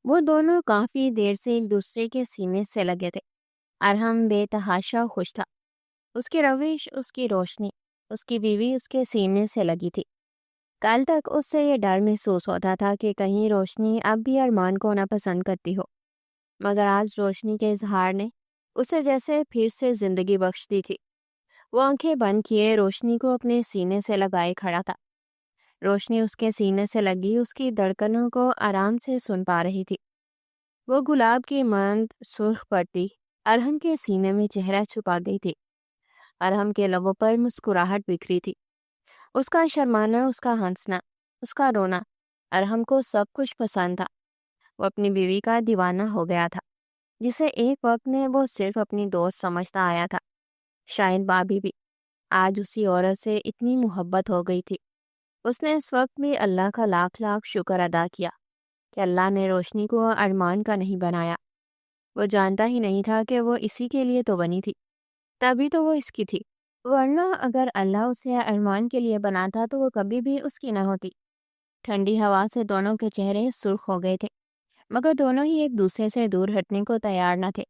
وہ دونوں کافی دیر سے ایک دوسرے کے سینے سے لگے تھے۔ ارحم بے تحاشا خوش تھا۔ اس کی روش، اس کی روشنی، اس کی بیوی اس کے سینے سے لگی تھی۔ کل تک اس سے یہ ڈر محسوس ہوتا تھا کہ کہیں روشنی اب بھی ارمان کو ناپسند کرتی ہو، مگر آج روشنی کے اظہار نے اسے جیسے پھر سے زندگی بخش دی تھی۔ وہ آنکھیں بند کیے روشنی کو اپنے سینے سے لگائے کھڑا تھا۔ روشنی اس کے سینے سے لگی اس کی دھڑکنوں کو آرام سے سن پا رہی تھی۔ وہ گلاب کی مانند سرخ پڑتی ارحم کے سینے میں چہرہ چھپا گئی تھی۔ ارحم کے لبوں پر مسکراہٹ بکھری تھی۔ اس کا شرمانا، اس کا ہنسنا، اس کا رونا، ارحم کو سب کچھ پسند تھا۔ وہ اپنی بیوی کا دیوانہ ہو گیا تھا، جسے ایک وقت میں وہ صرف اپنی دوست سمجھتا آیا تھا۔ شاید بابی بھی آج اسی عورت سے اتنی محبت ہو گئی تھی۔ اس نے اس وقت بھی اللہ کا لاکھ لاکھ شکر ادا کیا کہ اللہ نے روشنی کو ارمان کا نہیں بنایا۔ وہ جانتا ہی نہیں تھا کہ وہ اسی کے لیے تو بنی تھی، تبھی تو وہ اس کی تھی، ورنہ اگر اللہ اسے ارمان کے لیے بناتا تو وہ کبھی بھی اس کی نہ ہوتی۔ ٹھنڈی ہوا سے دونوں کے چہرے سرخ ہو گئے تھے، مگر دونوں ہی ایک دوسرے سے دور ہٹنے کو تیار نہ تھے۔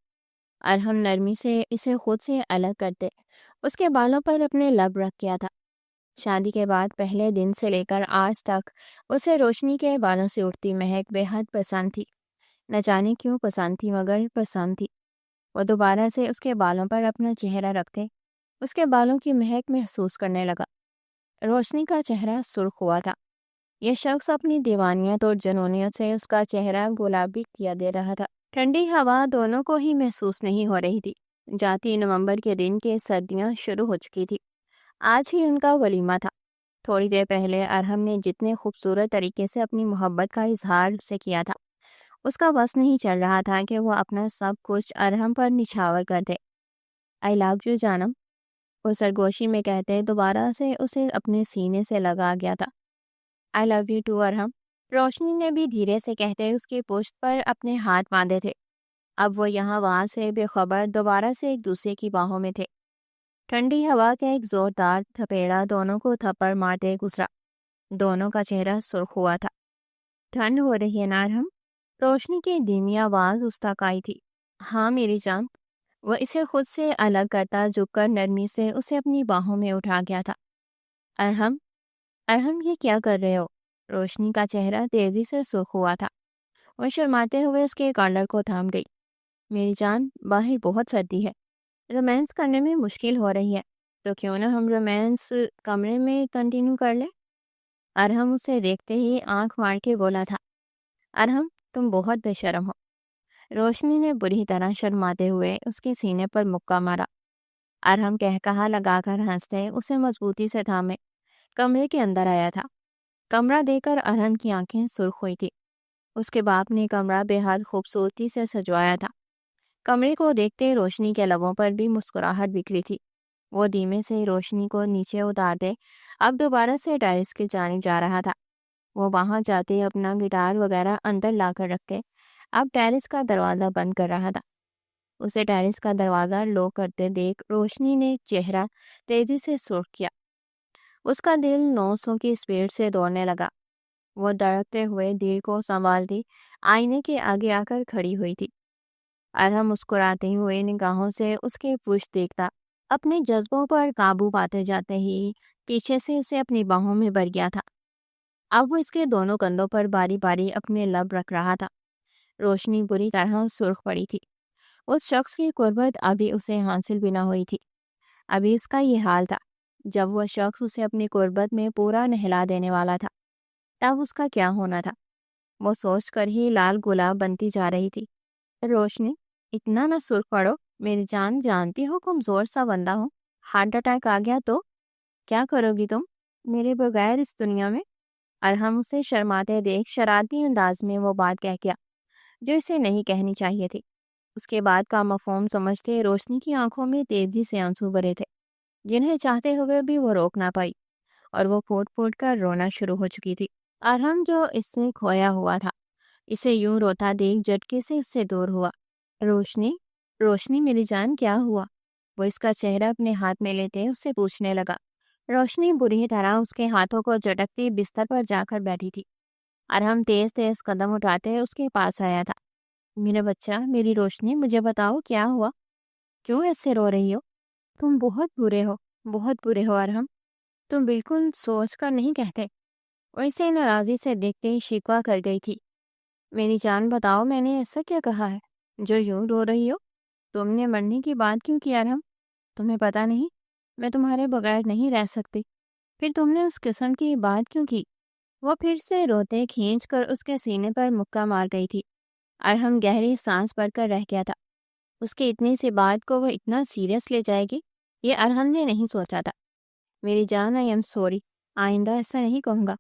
ارحم نرمی سے اسے خود سے الگ کرتے اس کے بالوں پر اپنے لب رکھ کیا تھا۔ شادی کے بعد پہلے دن سے لے کر آج تک اسے روشنی کے بالوں سے اٹھتی مہک بے حد پسند تھی۔ نہ جانے کیوں پسند تھی، مگر پسند تھی۔ وہ دوبارہ سے اس کے بالوں پر اپنا چہرہ رکھتے اس کے بالوں کی مہک محسوس کرنے لگا۔ روشنی کا چہرہ سرخ ہوا تھا۔ یہ شخص اپنی دیوانیت اور جنونیت سے اس کا چہرہ گلابی کیا دے رہا تھا۔ ٹھنڈی ہوا دونوں کو ہی محسوس نہیں ہو رہی تھی۔ جاتی نومبر کے دن کے سردیاں شروع ہو چکی تھی۔ آج ہی ان کا ولیمہ تھا۔ تھوڑی دیر پہلے ارحم نے جتنے خوبصورت طریقے سے اپنی محبت کا اظہار سے کیا تھا، اس کا بس نہیں چل رہا تھا کہ وہ اپنا سب کچھ ارحم پر نچھاور کر دے۔ آئی لو یو جانم، وہ سرگوشی میں کہتے دوبارہ سے اسے اپنے سینے سے لگا گیا تھا۔ آئی لو یو ٹو ارحم، روشنی نے بھی دھیرے سے کہتے اس کی پشت پر اپنے ہاتھ باندھے تھے۔ اب وہ یہاں وہاں سے بے خبر دوبارہ سے ایک دوسرے کی باہوں میں تھے۔ ٹھنڈی ہوا کا ایک زوردار تھپیڑا دونوں کو تھپڑ مارتے گزرا۔ دونوں کا چہرہ سرخ ہوا تھا۔ ٹھنڈ ہو رہی ہے نا ارحم؟ روشنی کی دھیمی آواز اس تک آئی تھی۔ ہاں میری جان، وہ اسے خود سے الگ کرتا جھک کر نرمی سے اسے اپنی باہوں میں اٹھا گیا تھا۔ ارحم، ارحم یہ کیا کر رہے ہو؟ روشنی کا چہرہ تیزی سے سرخ ہوا تھا۔ وہ شرماتے ہوئے اس کے کالر کو تھام گئی۔ میری جان، باہر بہت سردی ہے، رومانس کرنے میں مشکل ہو رہی ہے، تو کیوں نہ ہم رومانس کمرے میں کنٹینیو کر لیں؟ ارحم اسے دیکھتے ہی آنکھ مار کے بولا تھا۔ ارحم تم بہت بے شرم ہو۔ روشنی نے بری طرح شرماتے ہوئے اس کے سینے پر مکہ مارا۔ ارحم کہا لگا کر ہنستے اسے مضبوطی سے تھامے کمرے کے اندر آیا تھا۔ کمرہ دیکھ کر ارحم کی آنکھیں سرخ ہوئی تھی۔ اس کے باپ نے کمرہ بے حد خوبصورتی سے سجوایا تھا۔ کمرے کو دیکھتے روشنی کے لبوں پر بھی مسکراہٹ بکھری تھی۔ وہ دھیمے سے روشنی کو نیچے اتارتے اب دوبارہ سے ٹیرس کی جانب جا رہا تھا۔ وہ وہاں جاتے اپنا گٹار وغیرہ اندر لا کر رکھتے اب ٹیرس کا دروازہ بند کر رہا تھا۔ اسے ٹیرس کا دروازہ لو کرتے دیکھ روشنی نے چہرہ تیزی سے سرخ کیا۔ اس کا دل 900 کی اسپیڈ سے دوڑنے لگا۔ وہ دھڑکتے ہوئے دل کو سنبھالتی آئینے کے آگے آ کر کھڑی ہوئی تھی۔ ارحم مسکراتے ہوئے نگاہوں سے اس کے پشت دیکھتا، اپنے جذبوں پر قابو پاتے جاتے ہی پیچھے سے اسے اپنی باہوں میں بھر گیا تھا۔ اب وہ اس کے دونوں کندھوں پر باری باری اپنے لب رکھ رہا تھا۔ روشنی بری طرح سرخ پڑی تھی۔ اس شخص کی قربت ابھی اسے حاصل بھی نہ ہوئی تھی۔ ابھی اس کا یہ حال تھا۔ جب وہ شخص اسے اپنی قربت میں پورا نہلا دینے والا تھا، تب اس کا کیا ہونا تھا؟ وہ سوچ کر ہی لال گلاب بنتی جا رہی تھی۔ روشنی، اتنا نہ سرخ پڑو میری جان، جانتی ہو کمزور سا بندہ ہو، ہارٹ اٹیک آ گیا تو کیا کرو گی تم میرے بغیر اس دنیا میں؟ ارحم اسے شرماتے دیکھ شرارتی انداز میں وہ بات کہہ گیا جو اسے نہیں کہنی چاہیے تھی۔ اس کے بعد کا مفہوم سمجھتے روشنی کی آنکھوں میں تیزی سے آنسو بھرے تھے، جنہیں چاہتے ہوئے بھی وہ روک نہ پائی، اور وہ پھوٹ پھوٹ کر رونا شروع ہو چکی تھی۔ ارحم جو اس سے کھویا ہوا تھا، اسے یوں روتا دیکھ جھٹکے سے اس سے دور ہوا۔ روشنی، روشنی میری جان کیا ہوا؟ وہ اس کا چہرہ اپنے ہاتھ میں لیتے اس سے پوچھنے لگا۔ روشنی بری طرح اس کے ہاتھوں کو جھٹکتی بستر پر جا کر بیٹھی تھی۔ ارحم تیز تیز قدم اٹھاتے اس کے پاس آیا تھا۔ میرا بچہ، میری روشنی، مجھے بتاؤ کیا ہوا؟ کیوں ایسے رو رہی ہو؟ تم بہت برے ہو، بہت برے ہو ارحم، تم بالکل سوچ کر نہیں کہتے۔ وہ اسے ناراضی سے دیکھتے ہی شکوہ کر گئی تھی۔ میری جان بتاؤ، میں نے ایسا کیا کہا ہے جو یوں رو رہی ہو؟ تم نے مرنے کی بات کیوں کی ارحم؟ تمہیں پتا نہیں میں تمہارے بغیر نہیں رہ سکتی؟ پھر تم نے اس قسم کی بات کیوں کی؟ وہ پھر سے روتے کھینچ کر اس کے سینے پر مکہ مار گئی تھی۔ ارحم گہری سانس بھر کر رہ گیا تھا۔ اس کی اتنی سی بات کو وہ اتنا سیریس لے جائے گی، یہ ارحم نے نہیں سوچا تھا۔ میری جان، آئی ایم سوری، آئندہ ایسا نہیں کہوں گا۔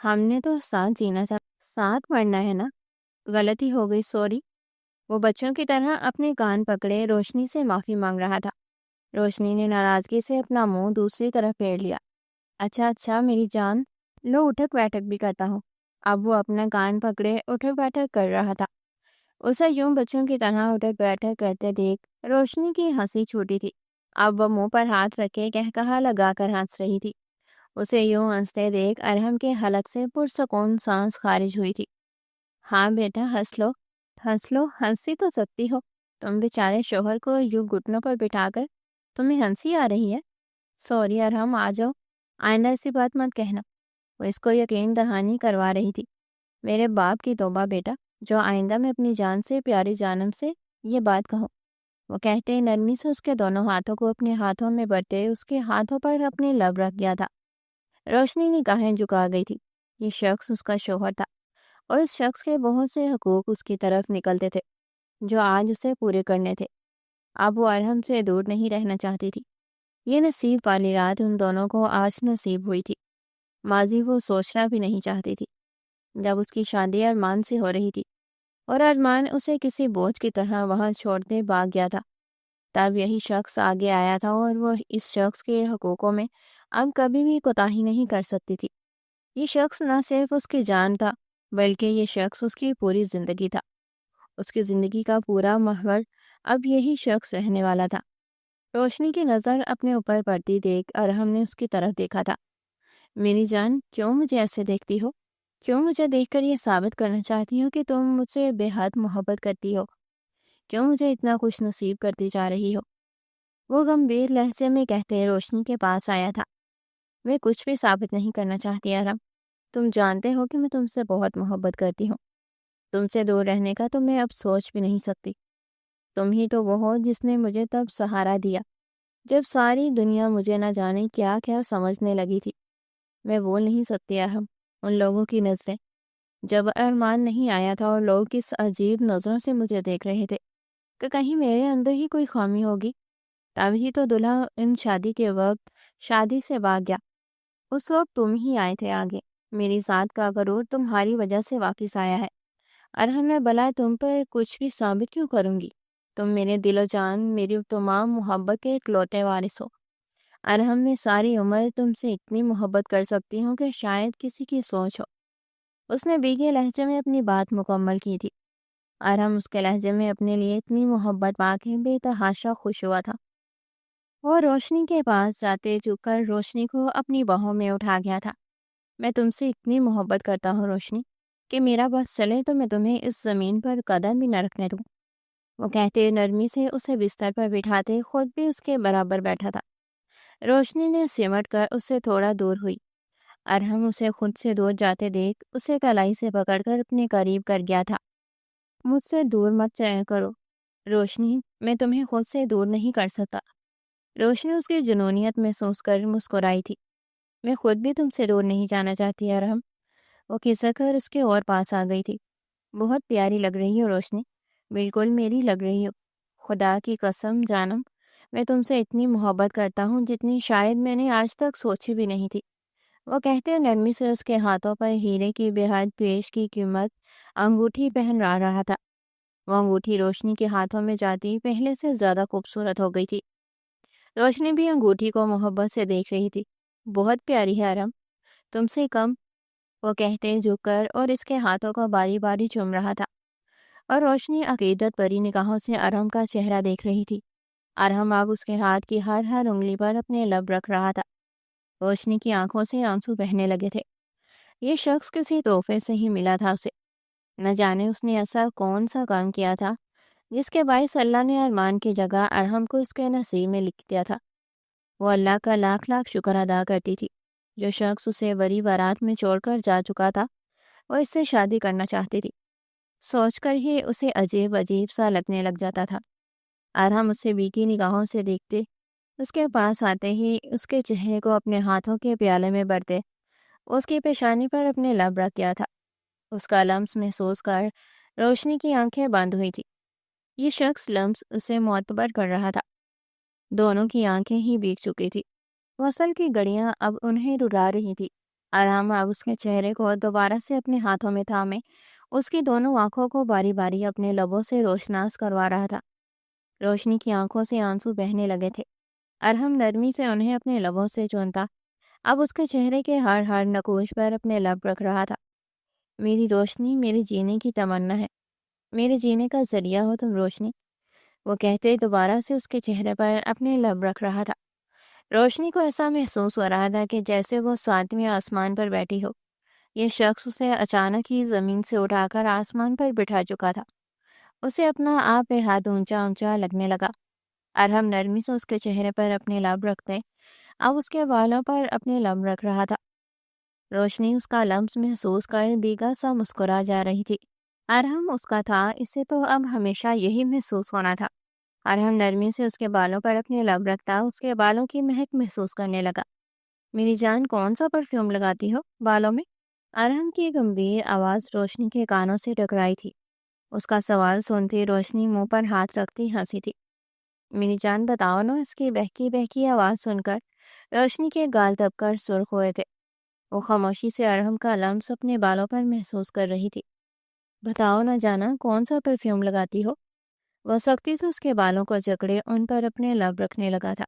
ہم نے تو ساتھ جینا تھا، ساتھ مرنا ہے نا، غلطی ہو گئی، سوری۔ وہ بچوں کی طرح اپنے کان پکڑے روشنی سے معافی مانگ رہا تھا۔ روشنی نے ناراضگی سے اپنا منہ دوسری طرف پھیر لیا۔ اچھا اچھا میری جان، لو اٹھک بیٹھک بھی کرتا ہوں۔ اب وہ اپنا کان پکڑے اٹھک بیٹھک کر رہا تھا۔ اسے یوں بچوں کی طرح اٹھک بیٹھک کرتے دیکھ روشنی کی ہنسی چھوٹی تھی۔ اب وہ منہ پر ہاتھ رکھے کہا لگا کر ہنس رہی تھی۔ اسے یوں ہنستے دیکھ ارحم کے حلق سے پرسکون سانس خارج ہوئی تھی۔ ہاں بیٹا، ہنس لو، ہنس لو، ہنسی تو سکتی ہو۔ تم بیچارے شوہر کو یوں گھٹنوں پر بٹھا کر تمہیں ہنسی آ رہی ہے؟ سوری ارحم، آ جاؤ، آئندہ ایسی بات مت کہنا۔ وہ اس کو یقین دہانی کروا رہی تھی۔ میرے باپ کی توبہ بیٹا، جو آئندہ میں اپنی جان سے پیاری جانم سے یہ بات کہوں۔ وہ کہتے نرمی سے اس کے دونوں ہاتھوں کو اپنے ہاتھوں میں بھرتے اس کے ہاتھوں پر اپنے لب رکھ گیا تھا۔ روشنی نگاہیں جھکا گئی تھی۔ یہ شخص اس کا شوہر تھا اور اس شخص کے بہت سے حقوق اس کی طرف نکلتے تھے جو آج اسے پورے کرنے تھے۔ اب وہ ارحم سے دور نہیں رہنا چاہتی تھی۔ یہ نصیب والی رات ان دونوں کو آج نصیب ہوئی تھی۔ ماضی وہ سوچنا بھی نہیں چاہتی تھی، جب اس کی شادی ارمان سے ہو رہی تھی اور ارمان اسے کسی بوجھ کی طرح وہاں چھوڑتے بھاگ گیا تھا۔ تب یہی شخص آگے آیا تھا اور وہ اس شخص کے حقوقوں میں اب کبھی بھی کوتاہی نہیں کر سکتی تھی۔ یہ شخص نہ صرف اس کی جان تھا بلکہ یہ شخص اس کی پوری زندگی تھا۔ اس کی زندگی کا پورا محور اب یہی شخص رہنے والا تھا۔ روشنی کی نظر اپنے اوپر پڑتی دیکھ ارحم نے اس کی طرف دیکھا تھا۔ میری جان، کیوں مجھے ایسے دیکھتی ہو؟ کیوں مجھے دیکھ کر یہ ثابت کرنا چاہتی ہو کہ تم مجھ سے بے حد محبت کرتی ہو؟ کیوں مجھے اتنا خوش نصیب کرتی جا رہی ہو؟ وہ گمبھیر لہجے میں کہتے روشنی کے پاس آیا تھا۔ میں کچھ بھی ثابت نہیں کرنا چاہتی ارحم، تم جانتے ہو کہ میں تم سے بہت محبت کرتی ہوں۔ تم سے دور رہنے کا تو میں اب سوچ بھی نہیں سکتی۔ تم ہی تو وہ ہو جس نے مجھے تب سہارا دیا جب ساری دنیا مجھے نہ جانے کیا کیا سمجھنے لگی تھی۔ میں بول نہیں سکتی ارحم، ان لوگوں کی نظریں، جب ارمان نہیں آیا تھا اور لوگ کس عجیب نظروں سے مجھے دیکھ رہے تھے کہ کہیں میرے اندر ہی کوئی خامی ہوگی۔ تب ہی تو دلہا ان شادی کے وقت شادی سے بھاگ گیا۔ اس وقت تم ہی آئے تھے آگے۔ میری ذات کا غرور تمہاری وجہ سے واپس آیا ہے۔ ارحم، میں بلا تم پر کچھ بھی ثابت کیوں کروں گی؟ تم میرے دل و جان، میری تمام محبت کے اکلوتے وارث ہو۔ ارحم، میں ساری عمر تم سے اتنی محبت کر سکتی ہوں کہ شاید کسی کی سوچ ہو۔ اس نے بھیگے لہجے میں اپنی بات مکمل کی تھی۔ ارحم اس کے لہجے میں اپنے لیے اتنی محبت پا کے بے تحاشا خوش ہوا تھا۔ وہ روشنی کے پاس جاتے جھک کر روشنی کو اپنی باہوں میں اٹھا گیا تھا۔ میں تم سے اتنی محبت کرتا ہوں روشنی کہ میرا بس چلے تو میں تمہیں اس زمین پر قدم بھی نہ رکھنے دوں۔ وہ کہتے نرمی سے اسے بستر پر بٹھاتے خود بھی اس کے برابر بیٹھا تھا۔ روشنی نے سمٹ کر اس سے تھوڑا دور ہوئی۔ ارحم اسے خود سے دور جاتے دیکھ اسے کلائی سے پکڑ کر اپنے قریب کر گیا تھا۔ مجھ سے دور مت جایا کرو روشنی، میں تمہیں خود سے دور نہیں کر سکتا۔ روشنی اس کی جنونیت محسوس کر مسکرائی تھی۔ میں خود بھی تم سے دور نہیں جانا چاہتی ارحم۔ وہ کھسک کر اس کے اور پاس آ گئی تھی۔ بہت پیاری لگ رہی ہو روشنی، بالکل میری لگ رہی ہو۔ خدا کی قسم جانم، میں تم سے اتنی محبت کرتا ہوں جتنی شاید میں نے آج تک سوچی بھی نہیں تھی۔ وہ کہتے نرمی سے اس کے ہاتھوں پر ہیرے کی بے حد پیش کی قیمت انگوٹھی پہن رہا تھا۔ وہ انگوٹھی روشنی کے ہاتھوں میں جاتی پہلے سے زیادہ خوبصورت ہو گئی تھی۔ روشنی بھی انگوٹھی کو محبت سے دیکھ رہی تھی۔ بہت پیاری ہے ارحم، تم سے کم، وہ کہتے جھک کر اور اس کے ہاتھوں کو باری باری چوم رہا تھا۔ اور روشنی عقیدت بری نگاہوں سے ارحم کا چہرہ دیکھ رہی تھی۔ ارحم اب اس کے ہاتھ کی ہر انگلی پر اپنے لب رکھ رہا تھا۔ روشنی کی آنکھوں سے آنسو بہنے لگے تھے۔ یہ شخص کسی تحفے سے ہی ملا تھا اسے۔ نہ جانے اس نے ایسا کون سا کام کیا تھا جس کے باعث اللہ نے ارمان کی جگہ ارحم کو اس کے نصیب میں لکھ دیا تھا۔ وہ اللہ کا لاکھ لاکھ شکر ادا کرتی تھی۔ جو شخص اسے بڑی بارات میں چھوڑ کر جا چکا تھا وہ اس سے شادی کرنا چاہتی تھی۔ سوچ کر ہی اسے عجیب عجیب سا لگنے لگ جاتا تھا۔ ارحم اسے بیکی نگاہوں سے دیکھتے، اس کے پاس آتے ہی اس کے چہرے کو اپنے ہاتھوں کے پیالے میں بھرتے، اس کی پیشانی پر اپنے لب رکھ دیا تھا۔ اس کا لمس محسوس کر روشنی کی آنکھیں بند ہوئی تھی۔ یہ شخص لمس اسے معتبر کر رہا تھا۔ دونوں کی آنکھیں ہی بھیگ چکی تھی۔ وصل کی گڑیاں اب انہیں رلا رہی تھی۔ ارحم اب اس کے چہرے کو دوبارہ سے اپنے ہاتھوں میں تھامے اس کی دونوں آنکھوں کو باری باری اپنے لبوں سے روشناس کروا رہا تھا۔ روشنی کی آنکھوں سے آنسو بہنے لگے تھے۔ ارحم نرمی سے انہیں اپنے لبوں سے چونتا، اب اس کے چہرے کے ہر ہر نقوش پر اپنے لب رکھ رہا تھا۔ میری روشنی میرے جینے کی تمنا ہے، میرے جینے کا ذریعہ ہو تم روشنی، وہ کہتے دوبارہ سے اس کے چہرے پر اپنے لب رکھ رہا تھا۔ روشنی کو ایسا محسوس ہو رہا تھا کہ جیسے وہ ساتویں آسمان پر بیٹھی ہو۔ یہ شخص اسے اچانک ہی زمین سے اٹھا کر آسمان پر بٹھا چکا تھا۔ اسے اپنا آپ بے حد اونچا اونچا لگنے لگا۔ ارحم نرمی سے اس کے چہرے پر اپنے لب رکھتے اب اس کے بالوں پر اپنے لب رکھ رہا تھا۔ روشنی اس کا لمس محسوس کر بیگا سا مسکرا جا رہی تھی۔ ارحم اس کا تھا، اسے تو اب ہمیشہ یہی محسوس ہونا تھا۔ ارحم نرمی سے اس کے بالوں پر اپنے لب رکھتا اس کے بالوں کی مہک محسوس کرنے لگا۔ میری جان کون سا پرفیوم لگاتی ہو بالوں میں؟ ارحم کی گمبھیر آواز روشنی کے کانوں سے ٹکرائی تھی۔ اس کا سوال سنتی روشنی منہ پر ہاتھ رکھتی ہنسی تھی۔ میری جان بتاؤ نا، اس کی بہکی بہکی آواز سن کر روشنی کے گال دب کر سرخ ہوئے تھے۔ وہ خاموشی سے ارحم کا لمس اپنے بالوں پر محسوس کر رہی تھی۔ بتاؤ نہ جانا، کون سا پرفیوم لگاتی ہو؟ وہ سختی سے اس کے بالوں کو جکڑے ان پر اپنے لب رکھنے لگا تھا۔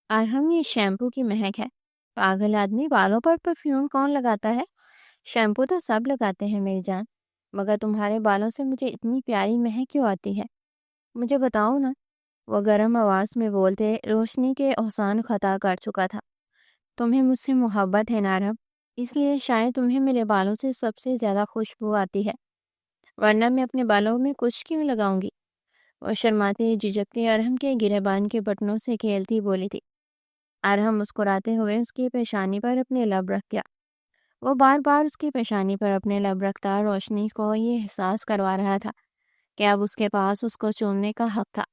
ارحم، یہ شیمپو کی مہک ہے۔ پاگل آدمی، بالوں پر پرفیوم کون لگاتا ہے؟ شیمپو تو سب لگاتے ہیں میری جان، مگر تمہارے بالوں سے مجھے اتنی پیاری مہک کیوں آتی ہے؟ مجھے بتاؤ نا، وہ گرم آواز میں بولتے روشنی کے احسان خطا کر چکا تھا۔ تمہیں مجھ سے محبت ہے نا ارحم، اس لیے شاید تمہیں میرے بالوں سے سب سے زیادہ خوشبو آتی ہے، ورنہ میں اپنے بالوں میں کچھ کیوں لگاؤں گی؟ وہ شرماتے جھجکتے ارحم کے گریبان کے بٹنوں سے کھیلتی بولی تھی۔ ارحم مسکراتے ہوئے اس کی پیشانی پر اپنے لب رکھ گیا۔ وہ بار بار اس کی پیشانی پر اپنے لب رکھتا روشنی کو یہ احساس کروا رہا تھا کہ اب اس کے پاس اس کو چومنے کا حق تھا۔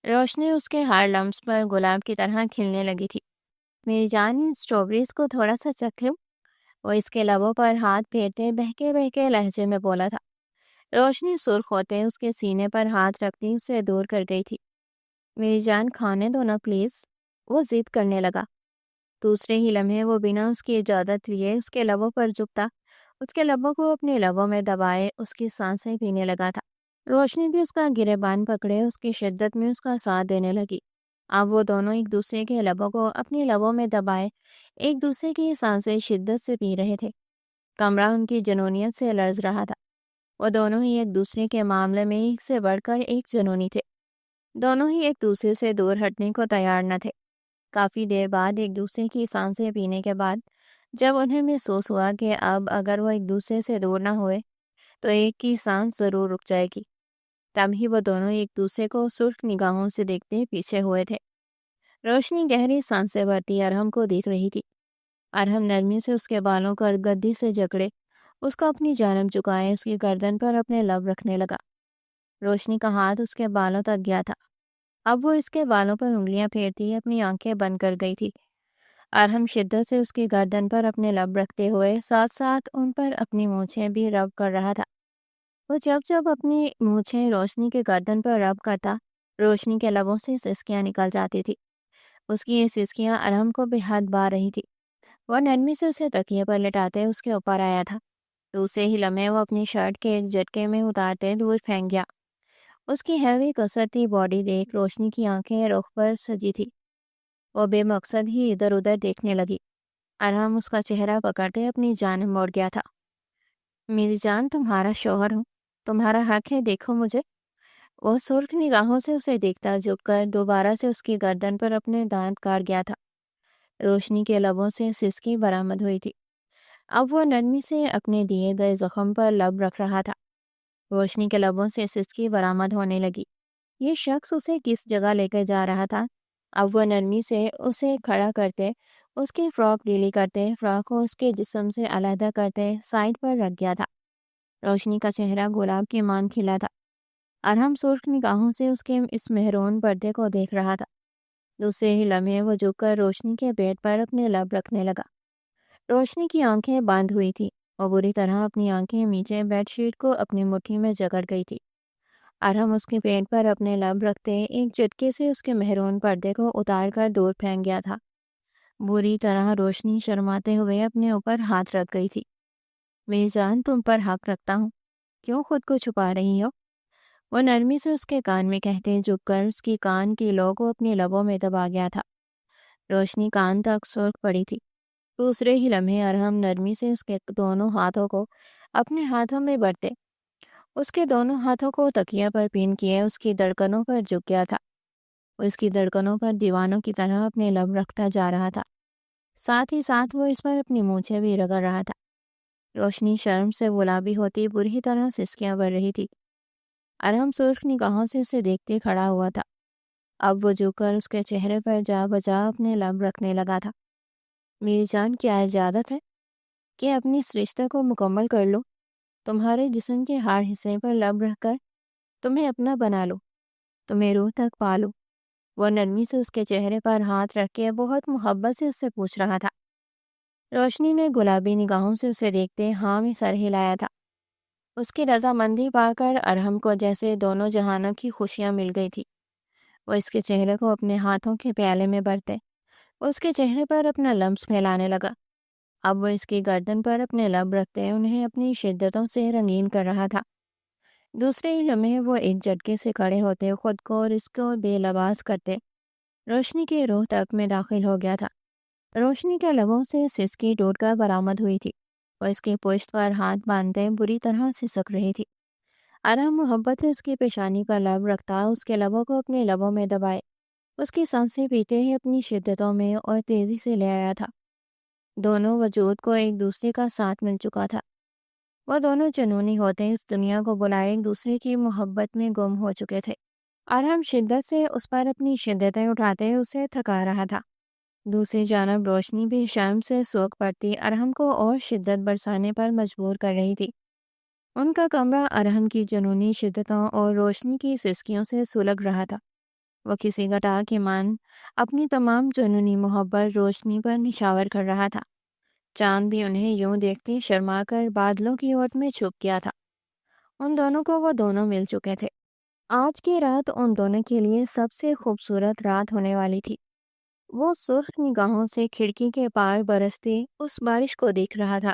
روشنی اس کے ہر لمس پر گلاب کی طرح کھلنے لگی تھی۔ میری جان، ان اسٹرابریز کو تھوڑا سا چکھ لوں؟ وہ اس کے لبوں پر ہاتھ پھیرتے بہکے بہکے لہجے میں بولا تھا۔ روشنی سرخ ہوتے اس کے سینے پر ہاتھ رکھتی اسے دور کر گئی تھی۔ میری جان، کھانے دو نا پلیز، وہ ضد کرنے لگا۔ دوسرے ہی لمحے وہ بنا اس کی اجازت لیے اس کے لبوں پر جھکتا، اس کے لبوں کو اپنے لبوں میں دبائے اس کی سانسیں پینے لگا تھا۔ روشنی بھی اس کا گریبان پکڑے اس کی شدت میں اس کا ساتھ دینے لگی۔ اب وہ دونوں ایک دوسرے کے لبوں کو اپنے لبوں میں دبائے ایک دوسرے کی سانسیں شدت سے پی رہے تھے۔ کمرہ ان کی جنونیت سے لرز رہا تھا۔ وہ دونوں ہی ایک دوسرے کے معاملے میں ایک سے بڑھ کر ایک جنونی تھے۔ دونوں ہی ایک دوسرے سے دور ہٹنے کو تیار نہ تھے۔ کافی دیر بعد ایک دوسرے کی سانسیں پینے کے بعد جب انہیں محسوس ہوا کہ اب اگر وہ ایک دوسرے سے دور نہ ہوئے تو ایک کی سانس ضرور رک جائے گی، تب ہی وہ دونوں ایک دوسرے کو سرخ نگاہوں سے دیکھتے پیچھے ہوئے تھے۔ روشنی گہری سانسیں بھرتی ارحم کو دیکھ رہی تھی۔ ارحم نرمی سے اس کے بالوں کو گدی سے جکڑے اس کو اپنی جانب جھکائے اس کی گردن پر اپنے لب رکھنے لگا۔ روشنی کا ہاتھ اس کے بالوں تک گیا تھا۔ اب وہ اس کے بالوں پر انگلیاں پھیرتی اپنی آنکھیں بند کر گئی تھی۔ ارحم شدت سے اس کی گردن پر اپنے لب رکھتے ہوئے ساتھ ساتھ ان پر اپنی مونچھیں بھی رب کر رہا تھا۔ وہ جب جب اپنی مونچھیں روشنی کے گردن پر رب کرتا، روشنی کے لبوں سے سسکیاں نکل جاتی تھی۔ اس کی یہ سسکیاں ارحم کو بے حد بھا رہی تھی۔ وہ نرمی سے اسے تکیے پر لٹاتے اس کے اوپر آیا تھا۔ دوسرے ہی لمحے وہ اپنی شرٹ کے ایک جھٹکے میں اتارتے دور پھینک گیا۔ اس کی ہیوی کسرتی باڈی دیکھ روشنی کی آنکھیں رخ پر سجی تھی۔ وہ بے مقصد ہی ادھر ادھر دیکھنے لگی۔ ارحم اس کا چہرہ پکڑتے اپنی جانب موڑ گیا تھا۔ میری جان، تمہارا شوہر ہوں، تمہارا حق ہے، دیکھو مجھے۔ وہ سرخ نگاہوں سے اسے دیکھتا جھک کر دوبارہ سے اس کی گردن پر اپنے دانت کاٹ گیا تھا۔ روشنی کے لبوں سے سسکی برآمد ہوئی تھی۔ اب وہ نرمی سے اپنے دیے گئے زخم پر لب رکھ رہا تھا۔ روشنی کے لبوں سے سسکی برآمد ہونے لگی۔ یہ شخص اسے کس جگہ لے کر جا رہا تھا؟ اب وہ نرمی سے اسے کھڑا کرتے، اس کی فراک ڈھیلی کرتے، فراک کو اس کے جسم سے علیحدہ کرتے سائڈ پر رکھ گیا تھا۔ روشنی کا چہرہ گلاب کے مان کھلا تھا۔ ارحم سرخ نگاہوں سے اس کے اس مہرون پردے کو دیکھ رہا تھا۔ دوسرے ہی لمحے وہ جھک کر روشنی کے پیٹ پر اپنے لب رکھنے لگا۔ روشنی کی آنکھیں بند ہوئی تھی اور بری طرح اپنی آنکھیں نیچے بیڈ شیٹ کو اپنی مٹھی میں جکڑ گئی تھی۔ ارحم اس کے پیٹ پر اپنے لب رکھتے ایک جھٹکے سے اس کے مہرون پردے کو اتار کر دور پھینک گیا تھا۔ بری طرح روشنی شرماتے ہوئے اپنے اوپر ہاتھ رکھ گئی تھی۔ میری جان، تم پر حق رکھتا ہوں، کیوں خود کو چھپا رہی ہو؟ وہ نرمی سے اس کے کان میں کہتے جھک کر اس کی کان کی لو کو اپنی لبوں میں دبا گیا تھا۔ روشنی کان تک سرخ پڑی تھی۔ دوسرے ہی لمحے ارحم نرمی سے اس کے دونوں ہاتھوں کو اپنے ہاتھوں میں بھرتے اس کے دونوں ہاتھوں کو تکیہ پر پین کیے اس کی دھڑکنوں پر جھک گیا تھا۔ وہ اس کی دھڑکنوں پر دیوانوں کی طرح اپنے لب رکھتا جا رہا تھا، ساتھ ہی ساتھ وہ اس پر اپنی مونچھیں بھی رگڑ رہا تھا۔ روشنی شرم سے گلابی ہوتی بری طرح سسکیاں بھر رہی تھی۔ ارحم سرخ نگاہوں سے اسے دیکھتے کھڑا ہوا تھا۔ اب وہ جھک کر اس کے چہرے پر جا بجا اپنے لب رکھنے لگا تھا۔ میری جان، کیا اجازت ہے کہ اپنی اس رشتے کو مکمل کر لو؟ تمہارے جسم کے ہر حصے پر لب رکھ کر تمہیں اپنا بنا لو، تمہیں روح تک پالو۔ وہ نرمی سے اس کے چہرے پر ہاتھ رکھ کے بہت محبت سے اس سے پوچھ رہا تھا۔ روشنی نے گلابی نگاہوں سے اسے دیکھتے ہاں میں سر ہلایا تھا۔ اس کی رضامندی پا کر ارحم کو جیسے دونوں جہانوں کی خوشیاں مل گئی تھی۔ وہ اس کے چہرے کو اپنے ہاتھوں کے پیالے میں بھرتے اس کے چہرے پر اپنا لمس پھیلانے لگا۔ اب وہ اس کی گردن پر اپنے لب رکھتے انہیں اپنی شدتوں سے رنگین کر رہا تھا۔ دوسرے ہی لمحے وہ ایک جھٹکے سے کھڑے ہوتے خود کو اور اس کو بے لباس کرتے روشنی کے روح تک میں داخل ہو گیا تھا۔ روشنی کے لبوں سے سسکی ٹوٹ کر برآمد ہوئی تھی۔ وہ اس کی پشت پر ہاتھ باندھتے بری طرح سسک رہی تھی۔ ارحم محبت سے اس کی پیشانی پر لب رکھتا اس کے لبوں کو اپنے لبوں میں دبائے اس کی سانسیں پیتے ہی اپنی شدتوں میں اور تیزی سے لے آیا تھا۔ دونوں وجود کو ایک دوسرے کا ساتھ مل چکا تھا۔ وہ دونوں جنونی ہوتے اس دنیا کو بلائے ایک دوسرے کی محبت میں گم ہو چکے تھے۔ ارحم شدت سے اس پر اپنی شدتیں اٹھاتے اسے تھکا رہا تھا۔ دوسری جانب روشنی بھی شرم سے سوکھ پڑتی ارحم کو اور شدت برسانے پر مجبور کر رہی تھی۔ ان کا کمرہ ارحم کی جنونی شدتوں اور روشنی کی سسکیوں سے سلگ رہا تھا۔ وہ کسی گٹا کی مان اپنی تمام جنونی محبت روشنی پر نشاور کر رہا تھا۔ چاند بھی انہیں یوں دیکھتے شرما کر بادلوں کی اوٹ میں چھپ گیا تھا۔ ان دونوں کو وہ دونوں مل چکے تھے۔ آج کی رات ان دونوں کے لیے سب سے خوبصورت رات ہونے والی تھی۔ وہ سرخ نگاہوں سے کھڑکی کے پار برستی اس بارش کو دیکھ رہا تھا،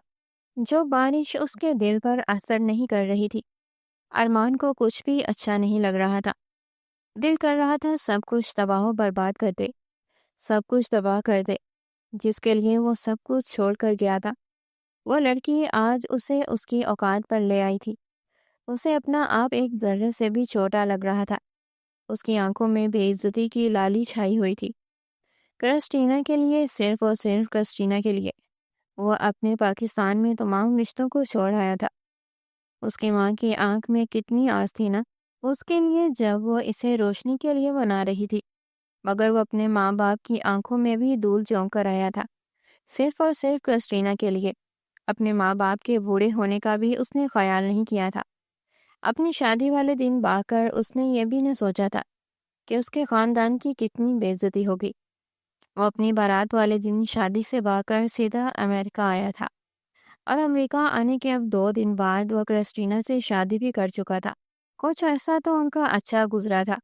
جو بارش اس کے دل پر اثر نہیں کر رہی تھی۔ ارمان کو کچھ بھی اچھا نہیں لگ رہا تھا۔ دل کر رہا تھا سب کچھ تباہ و برباد کر دے، سب کچھ تباہ کر دے جس کے لیے وہ سب کچھ چھوڑ کر گیا تھا۔ وہ لڑکی آج اسے اس کی اوقات پر لے آئی تھی۔ اسے اپنا آپ ایک ذرے سے بھی چھوٹا لگ رہا تھا۔ اس کی آنکھوں میں بے عزتی کی لالی چھائی ہوئی تھی۔ کرسٹینا کے لیے، صرف اور صرف کرسٹینا کے لیے وہ اپنے پاکستان میں تمام رشتوں کو چھوڑ آیا تھا۔ اس کی ماں کی آنکھ میں کتنی آس تھی نا اس کے لیے جب وہ اسے روشنی کے لیے منا رہی تھی، مگر وہ اپنے ماں باپ کی آنکھوں میں بھی دھول جھونک کر آیا تھا، صرف اور صرف کرسٹینا کے لیے۔ اپنے ماں باپ کے بوڑھے ہونے کا بھی اس نے خیال نہیں کیا تھا۔ اپنی شادی والے دن بھاگ کر اس نے یہ بھی نہ سوچا تھا کہ اس کے خاندان کی کتنی بے عزتی ہوگی۔ وہ اپنی بارات والے دن شادی سے بھاگ کر سیدھا امریکہ آیا تھا، اور امریکہ آنے کے اب 2 دن بعد وہ کرسٹینا سے شادی بھی کر چکا تھا۔ کچھ عرصہ تو ان کا اچھا گزرا تھا،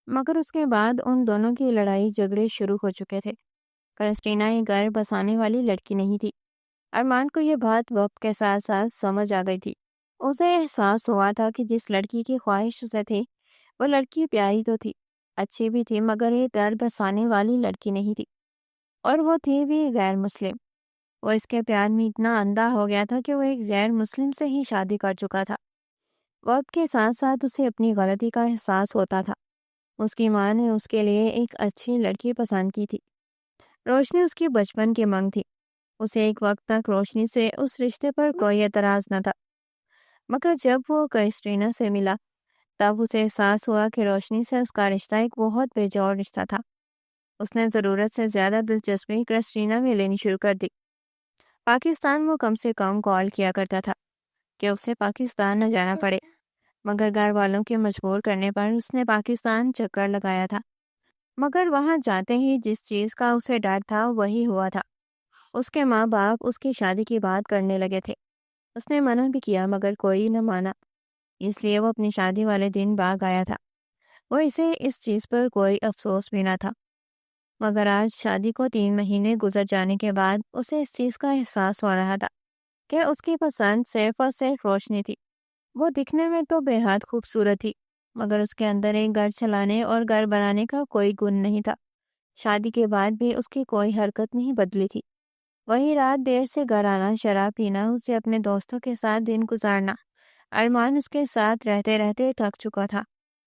مگر اس کے بعد ان دونوں کی لڑائی جھگڑے شروع ہو چکے تھے۔ کرسٹینا ایک گھر بسانے والی لڑکی نہیں تھی۔ ارمان کو یہ بات وقت کے ساتھ ساتھ سمجھ آ گئی تھی۔ اسے احساس ہوا تھا کہ جس لڑکی کی خواہش اسے تھی وہ لڑکی پیاری تو تھی، اچھی بھی تھی، مگر یہ گھر بسانے والی لڑکی نہیں تھی، اور وہ تھی بھی غیر مسلم۔ وہ اس کے پیار میں اتنا اندھا ہو گیا تھا کہ وہ ایک غیر مسلم سے ہی شادی کر چکا تھا۔ وقت کے ساتھ ساتھ اسے اپنی غلطی کا احساس ہوتا تھا۔ اس کی ماں نے اس کے لیے ایک اچھی لڑکی پسند کی تھی۔ روشنی اس کی بچپن کی منگ تھی۔ اسے ایک وقت تک روشنی سے اس رشتے پر کوئی اعتراض نہ تھا، مگر جب وہ کرسٹینا سے ملا تب اسے احساس ہوا کہ روشنی سے اس کا رشتہ ایک بہت بے جوڑ رشتہ تھا۔ اس نے ضرورت سے زیادہ دلچسپی کرسٹینا میں لینی شروع کر دی۔ پاکستان وہ کم سے کم کال کیا کرتا تھا کہ اسے پاکستان نہ جانا پڑے، مگر گھر والوں کے مجبور کرنے پر اس نے پاکستان چکر لگایا تھا۔ مگر وہاں جاتے ہی جس چیز کا اسے ڈر تھا وہی ہوا تھا۔ اس کے ماں باپ اس کی شادی کی بات کرنے لگے تھے۔ اس نے منع بھی کیا مگر کوئی نہ مانا، اس لیے وہ اپنی شادی والے دن بھاگ آیا تھا۔ وہ اسے اس چیز پر کوئی افسوس بھی نہ تھا، مگر آج شادی کو 3 مہینے گزر جانے کے بعد اسے اس چیز کا احساس ہو رہا تھا کہ اس کی پسند صرف اور صرف روشنی تھی۔ وہ دکھنے میں تو بے حد خوبصورت تھی، مگر اس کے اندر ایک گھر چلانے اور گھر بنانے کا کوئی گن نہیں تھا۔ شادی کے بعد بھی اس کی کوئی حرکت نہیں بدلی تھی۔ وہی رات دیر سے گھر آنا، شراب پینا، اسے اپنے دوستوں کے ساتھ دن گزارنا۔ ارمان اس کے ساتھ رہتے رہتے تھک چکا تھا۔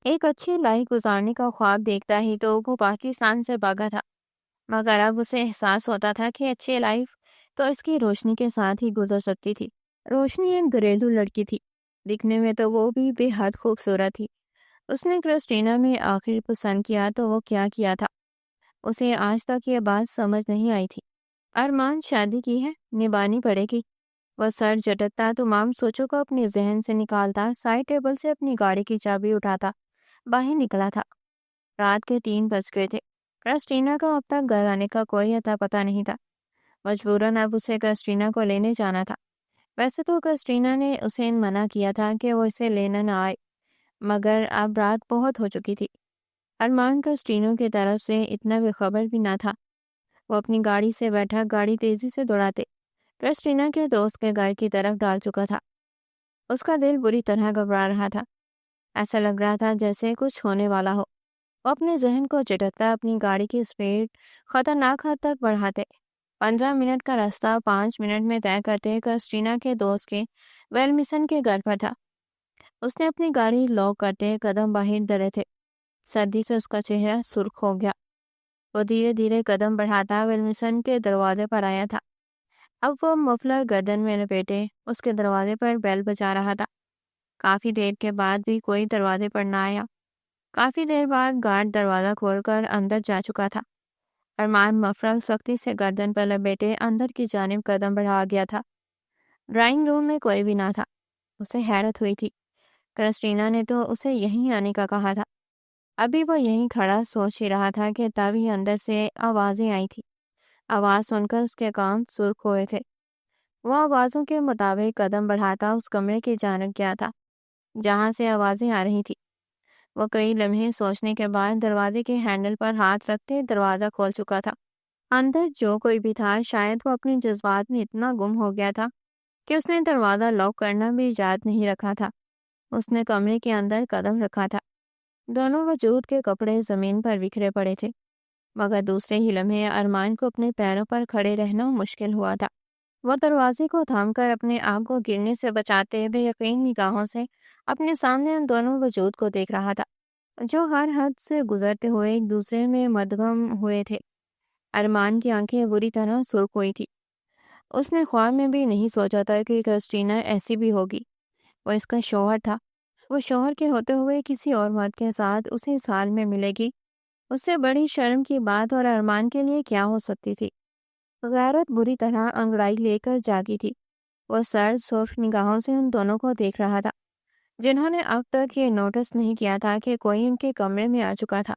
ایک اچھی لائف گزارنے کا خواب دیکھتا ہی تو وہ پاکستان سے بھاگا تھا، مگر اب اسے احساس ہوتا تھا کہ اچھی لائف تو اس کی روشنی کے ساتھ ہی گزر سکتی تھی۔ روشنی ایک گھریلو لڑکی تھی، دکھنے میں تو وہ بھی بے حد خوبصورت تھی۔ اس نے کرسٹینا میں آخر پسند کیا تو وہ کیا کیا تھا، اسے آج تک یہ بات سمجھ نہیں آئی تھی۔ ارمان شادی کی ہے، نبھانی پڑے گی۔ وہ سر جھٹکتا، تمام سوچوں کو اپنے ذہن سے نکالتا، سائڈ ٹیبل سے اپنی گاڑی کی چابی اٹھاتا باہر نکلا تھا۔ رات کے 3 بج گئے تھے۔ کرسٹینا کو اب تک گھر آنے کا کوئی اتا پتہ نہیں تھا۔ مجبوراً اب اسے کرسٹینا کو لینے جانا تھا۔ ویسے تو کرسٹینا نے اسے منع کیا تھا کہ وہ اسے لینے نہ آئے، مگر اب رات بہت ہو چکی تھی۔ ارمان کرسٹینا کی طرف سے اتنا بے خبر بھی نہ تھا۔ وہ اپنی گاڑی سے بیٹھا گاڑی تیزی سے دوڑاتے کرسٹینا کے دوست کے گھر کی طرف ڈال چکا تھا۔ اس کا دل بری طرح گھبرا رہا تھا، ایسا لگ رہا تھا جیسے کچھ ہونے والا ہو۔ وہ اپنے ذہن کو جھٹکتا اپنی گاڑی کی سپیڈ خطرناک حد تک بڑھاتے۔ 15 منٹ کا راستہ 5 منٹ میں طے کرتے کرسٹینا کے دوست کے ویلمسن کے گھر پر تھا۔ اس نے اپنی گاڑی لاک کرتے قدم باہر دھرے تھے۔ سردی سے اس کا چہرہ سرخ ہو گیا۔ وہ دھیرے دھیرے قدم بڑھاتا ویلمسن کے دروازے پر آیا تھا۔ اب وہ مفلر گردن میں لپیٹے اس کے دروازے پر بیل بجا رہا تھا۔ کافی دیر کے بعد بھی کوئی دروازے پر نہ آیا۔ کافی دیر بعد گارڈ دروازہ کھول کر اندر جا چکا تھا۔ ارمان مفرل سختی سے گردن پر لپیٹے اندر کی جانب قدم بڑھا گیا تھا۔ ڈرائنگ روم میں کوئی بھی نہ تھا۔ اسے حیرت ہوئی تھی، کرسٹینا نے تو اسے یہیں آنے کا کہا تھا۔ ابھی وہ یہیں کھڑا سوچ ہی رہا تھا کہ تبھی اندر سے آوازیں آئی تھی۔ آواز سن کر اس کے کان سرخ ہوئے تھے۔ وہ آوازوں کے مطابق قدم بڑھاتا اس کمرے کی جانب گیا تھا جہاں سے آوازیں آ رہی تھی۔ وہ کئی لمحے سوچنے کے بعد دروازے کے ہینڈل پر ہاتھ رکھتے دروازہ کھول چکا تھا۔ اندر جو کوئی بھی تھا شاید وہ اپنے جذبات میں اتنا گم ہو گیا تھا کہ اس نے دروازہ لاک کرنا بھی یاد نہیں رکھا تھا۔ اس نے کمرے کے اندر قدم رکھا تھا۔ دونوں وجود کے کپڑے زمین پر بکھرے پڑے تھے، مگر دوسرے ہی لمحے ارمان کو اپنے پیروں پر کھڑے رہنا مشکل ہوا تھا۔ وہ دروازے کو تھام کر اپنے آپ کو گرنے سے بچاتے بے یقین نگاہوں سے اپنے سامنے ان دونوں وجود کو دیکھ رہا تھا جو ہر حد سے گزرتے ہوئے ایک دوسرے میں مدغم ہوئے تھے۔ ارمان کی آنکھیں بری طرح سرخ ہوئی تھی۔ اس نے خواب میں بھی نہیں سوچا تھا کہ کرسٹینا ایسی بھی ہوگی۔ وہ اس کا شوہر تھا۔ وہ شوہر کے ہوتے ہوئے کسی اور مرد کے ساتھ اسی حال میں ملے گی، اس سے بڑی شرم کی بات اور ارمان کے لیے کیا ہو سکتی تھی۔ غیرت بری طرح انگڑائی لے کر جاگی تھی۔ وہ سرد سرخ نگاہوں سے ان دونوں کو دیکھ رہا تھا جنہوں نے اب تک یہ نوٹس نہیں کیا تھا کہ کوئی ان کے کمرے میں آ چکا تھا۔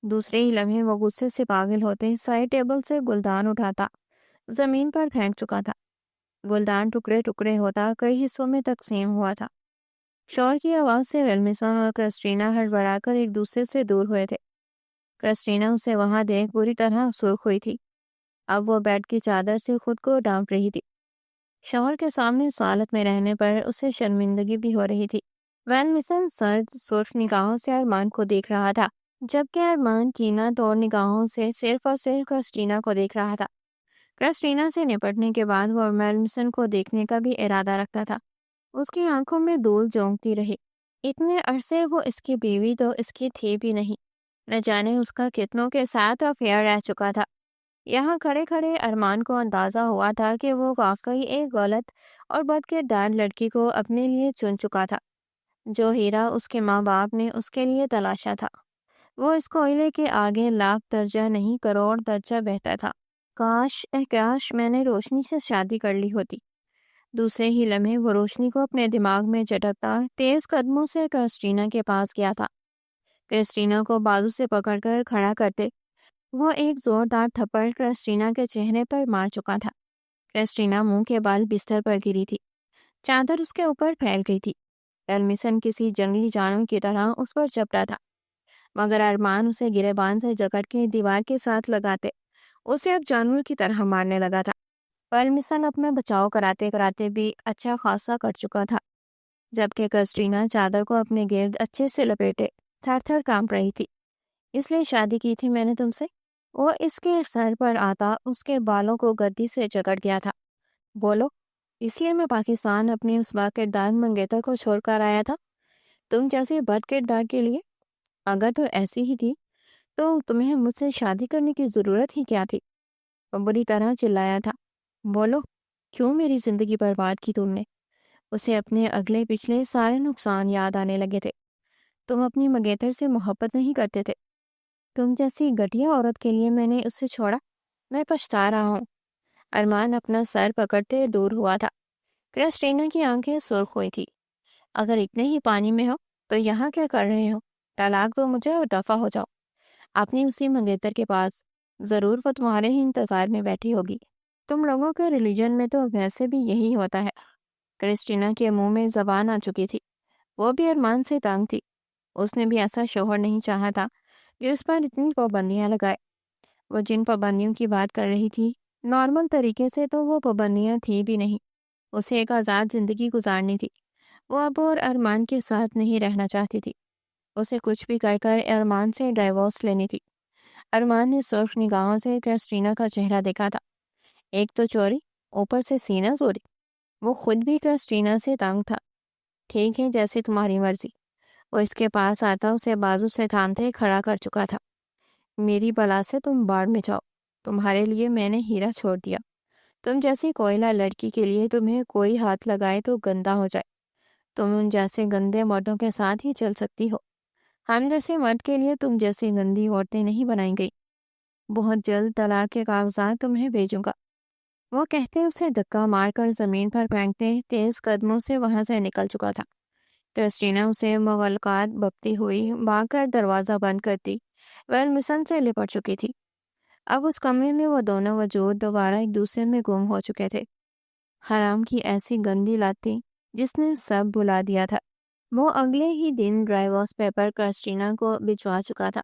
دوسرے ہی لمحے وہ غصے سے پاگل ہوتے سائڈ ٹیبل سے گلدان اٹھاتا زمین پر پھینک چکا تھا۔ گلدان ٹکڑے ٹکڑے ہوتا کئی حصوں میں تقسیم ہوا تھا۔ شور کی آواز سے ویلمسن اور کرسٹینا ہڑبڑا کر ایک دوسرے سے دور ہوئے تھے۔ کرسٹینا اسے وہاں دیکھ بری طرح سرخ ہوئی تھی۔ اب وہ بیڈ کی چادر سے خود کو ڈانپ رہی تھی۔ شوہر کے سامنے اس حالت میں رہنے پر اسے شرمندگی بھی ہو رہی تھی۔ ویلمسن سرد سرخ نگاہوں سے ارمان کو دیکھ رہا تھا، جبکہ ارمان کینہ توڑ نگاہوں سے صرف اور صرف کرسٹینا کو دیکھ رہا تھا۔ کرسٹینا سے نپٹنے کے بعد وہ ویلمسن کو دیکھنے کا بھی ارادہ رکھتا تھا۔ اس کی آنکھوں میں دھول جونگتی رہی۔ اتنے عرصے وہ اس کی بیوی تو اس کی تھی بھی نہیں، نہ جانے اس کا کتنوں کے ساتھ افیئر رہ چکا تھا۔ یہاں کھڑے کھڑے ارمان کو اندازہ ہوا تھا کہ وہ واقعی ایک غلط اور بد کردار لڑکی کو اپنے لیے چن چکا تھا۔ جو ہیرا اس کے ماں باپ نے اس کے لیے تلاشا تھا وہ اس کوئلے کے آگے لاکھ درجہ نہیں کروڑ درجہ بہتر تھا۔ کاش کاش میں نے روشنی سے شادی کر لی ہوتی۔ دوسرے ہی لمحے وہ روشنی کو اپنے دماغ میں جھٹکتا تیز قدموں سے کرسٹینا کے پاس گیا تھا۔ کرسٹینا کو بازو سے پکڑ کر کھڑا کرتے وہ ایک زوردار تھپڑ کرسٹینا کے چہرے پر مار چکا تھا۔ کرسٹینا منہ کے بال بستر پر گری تھی، چادر اس کے اوپر پھیل گئی تھی۔ ایلمیسن کسی جنگلی جانور کی طرح اس پر چپٹا تھا، مگر ارمان اسے گریبان سے جکڑ کے دیوار کے ساتھ لگاتے اسے اب جانور کی طرح مارنے لگا تھا۔ ایلمیسن اپنا بچاؤ کراتے کراتے بھی اچھا خاصا کر چکا تھا، جبکہ کرسٹینا چادر کو اپنے گرد اچھے سے لپیٹے تھر تھر کانپ رہی تھی۔ اس لیے شادی کی تھی میں نے تم سے؟ وہ اس کے سر پر آتا اس کے بالوں کو گدی سے جکڑ گیا تھا۔ بولو۔ اس لیے میں پاکستان اپنے اس با کردار منگیتر کو چھوڑ کر آیا تھا، تم جیسے بد کردار کے لیے؟ اگر تو ایسی ہی تھی تو تمہیں مجھ سے شادی کرنے کی ضرورت ہی کیا تھی؟ وہ بری طرح چلایا تھا۔ بولو، کیوں میری زندگی برباد کی تم نے؟ اسے اپنے اگلے پچھلے سارے نقصان یاد آنے لگے تھے۔ تم اپنی منگیتر سے محبت نہیں کرتے تھے، تم جیسی گھٹیا عورت کے لیے میں نے اسے چھوڑا، میں پچھتا رہا ہوں۔ ارمان اپنا سر پکڑتے دور ہوا تھا۔ کرسٹینا کی آنکھیں سرخ ہوئی تھی۔ اگر اتنے ہی پانی میں ہو تو یہاں کیا کر رہے ہو؟ طلاق دو مجھے اور دفع ہو جاؤ اپنی اسی منگیتر کے پاس، ضرور وہ تمہارے ہی انتظار میں بیٹھی ہوگی۔ تم لوگوں کے ریلیجن میں تو ویسے بھی یہی ہوتا ہے۔ کرسٹینا کے منہ میں زبان آ چکی تھی، وہ بھی ارمان سے تنگ تھی۔ اس نے بھی ایسا شوہر نہیں چاہا تھا جو اس پر اتنی پابندیاں لگائے۔ وہ جن پابندیوں کی بات کر رہی تھی نارمل طریقے سے تو وہ پابندیاں تھی بھی نہیں، اسے ایک آزاد زندگی گزارنی تھی۔ وہ اب اور ارمان کے ساتھ نہیں رہنا چاہتی تھی، اسے کچھ بھی کر کر ارمان سے ڈائیورس لینی تھی۔ ارمان نے سرخ نگاہوں سے کرسٹینا کا چہرہ دیکھا تھا، ایک تو چوری، اوپر سے سینہ زوری۔ وہ خود بھی کرسٹینا سے تنگ تھا۔ ٹھیک ہے، جیسی تمہاری مرضی۔ وہ اس کے پاس آتا اسے بازو سے تھامتے کھڑا کر چکا تھا۔ میری بلا سے تم باڑ میں جاؤ، تمہارے لیے میں نے ہیرا چھوڑ دیا۔ تم جیسی کوئلہ لڑکی کے لیے تمہیں کوئی ہاتھ لگائے تو گندا ہو جائے۔ تم ان جیسے گندے مردوں کے ساتھ ہی چل سکتی ہو، ہم جیسے مرد کے لیے تم جیسی گندی عورتیں نہیں بنائی گئی۔ بہت جلد طلاق کے کاغذات تمہیں بھیجوں گا۔ وہ کہتے اسے دھکا مار کر زمین پر پھینکتے تیز قدموں سے وہاں سے نکل چکا تھا۔ کرسٹینا اسے مغلقات بکتی ہوئی بھاگ کر دروازہ بند کرتی ایلمیسن سے لپٹ چکی تھی۔ اب اس کمرے میں وہ دونوں وجود دوبارہ ایک دوسرے میں گم ہو چکے تھے۔ حرام کی ایسی گندی لات تھی جس نے سب بلا دیا تھا۔ وہ اگلے ہی دن ڈائیورس پیپر کرسٹینا کو بھجوا چکا تھا۔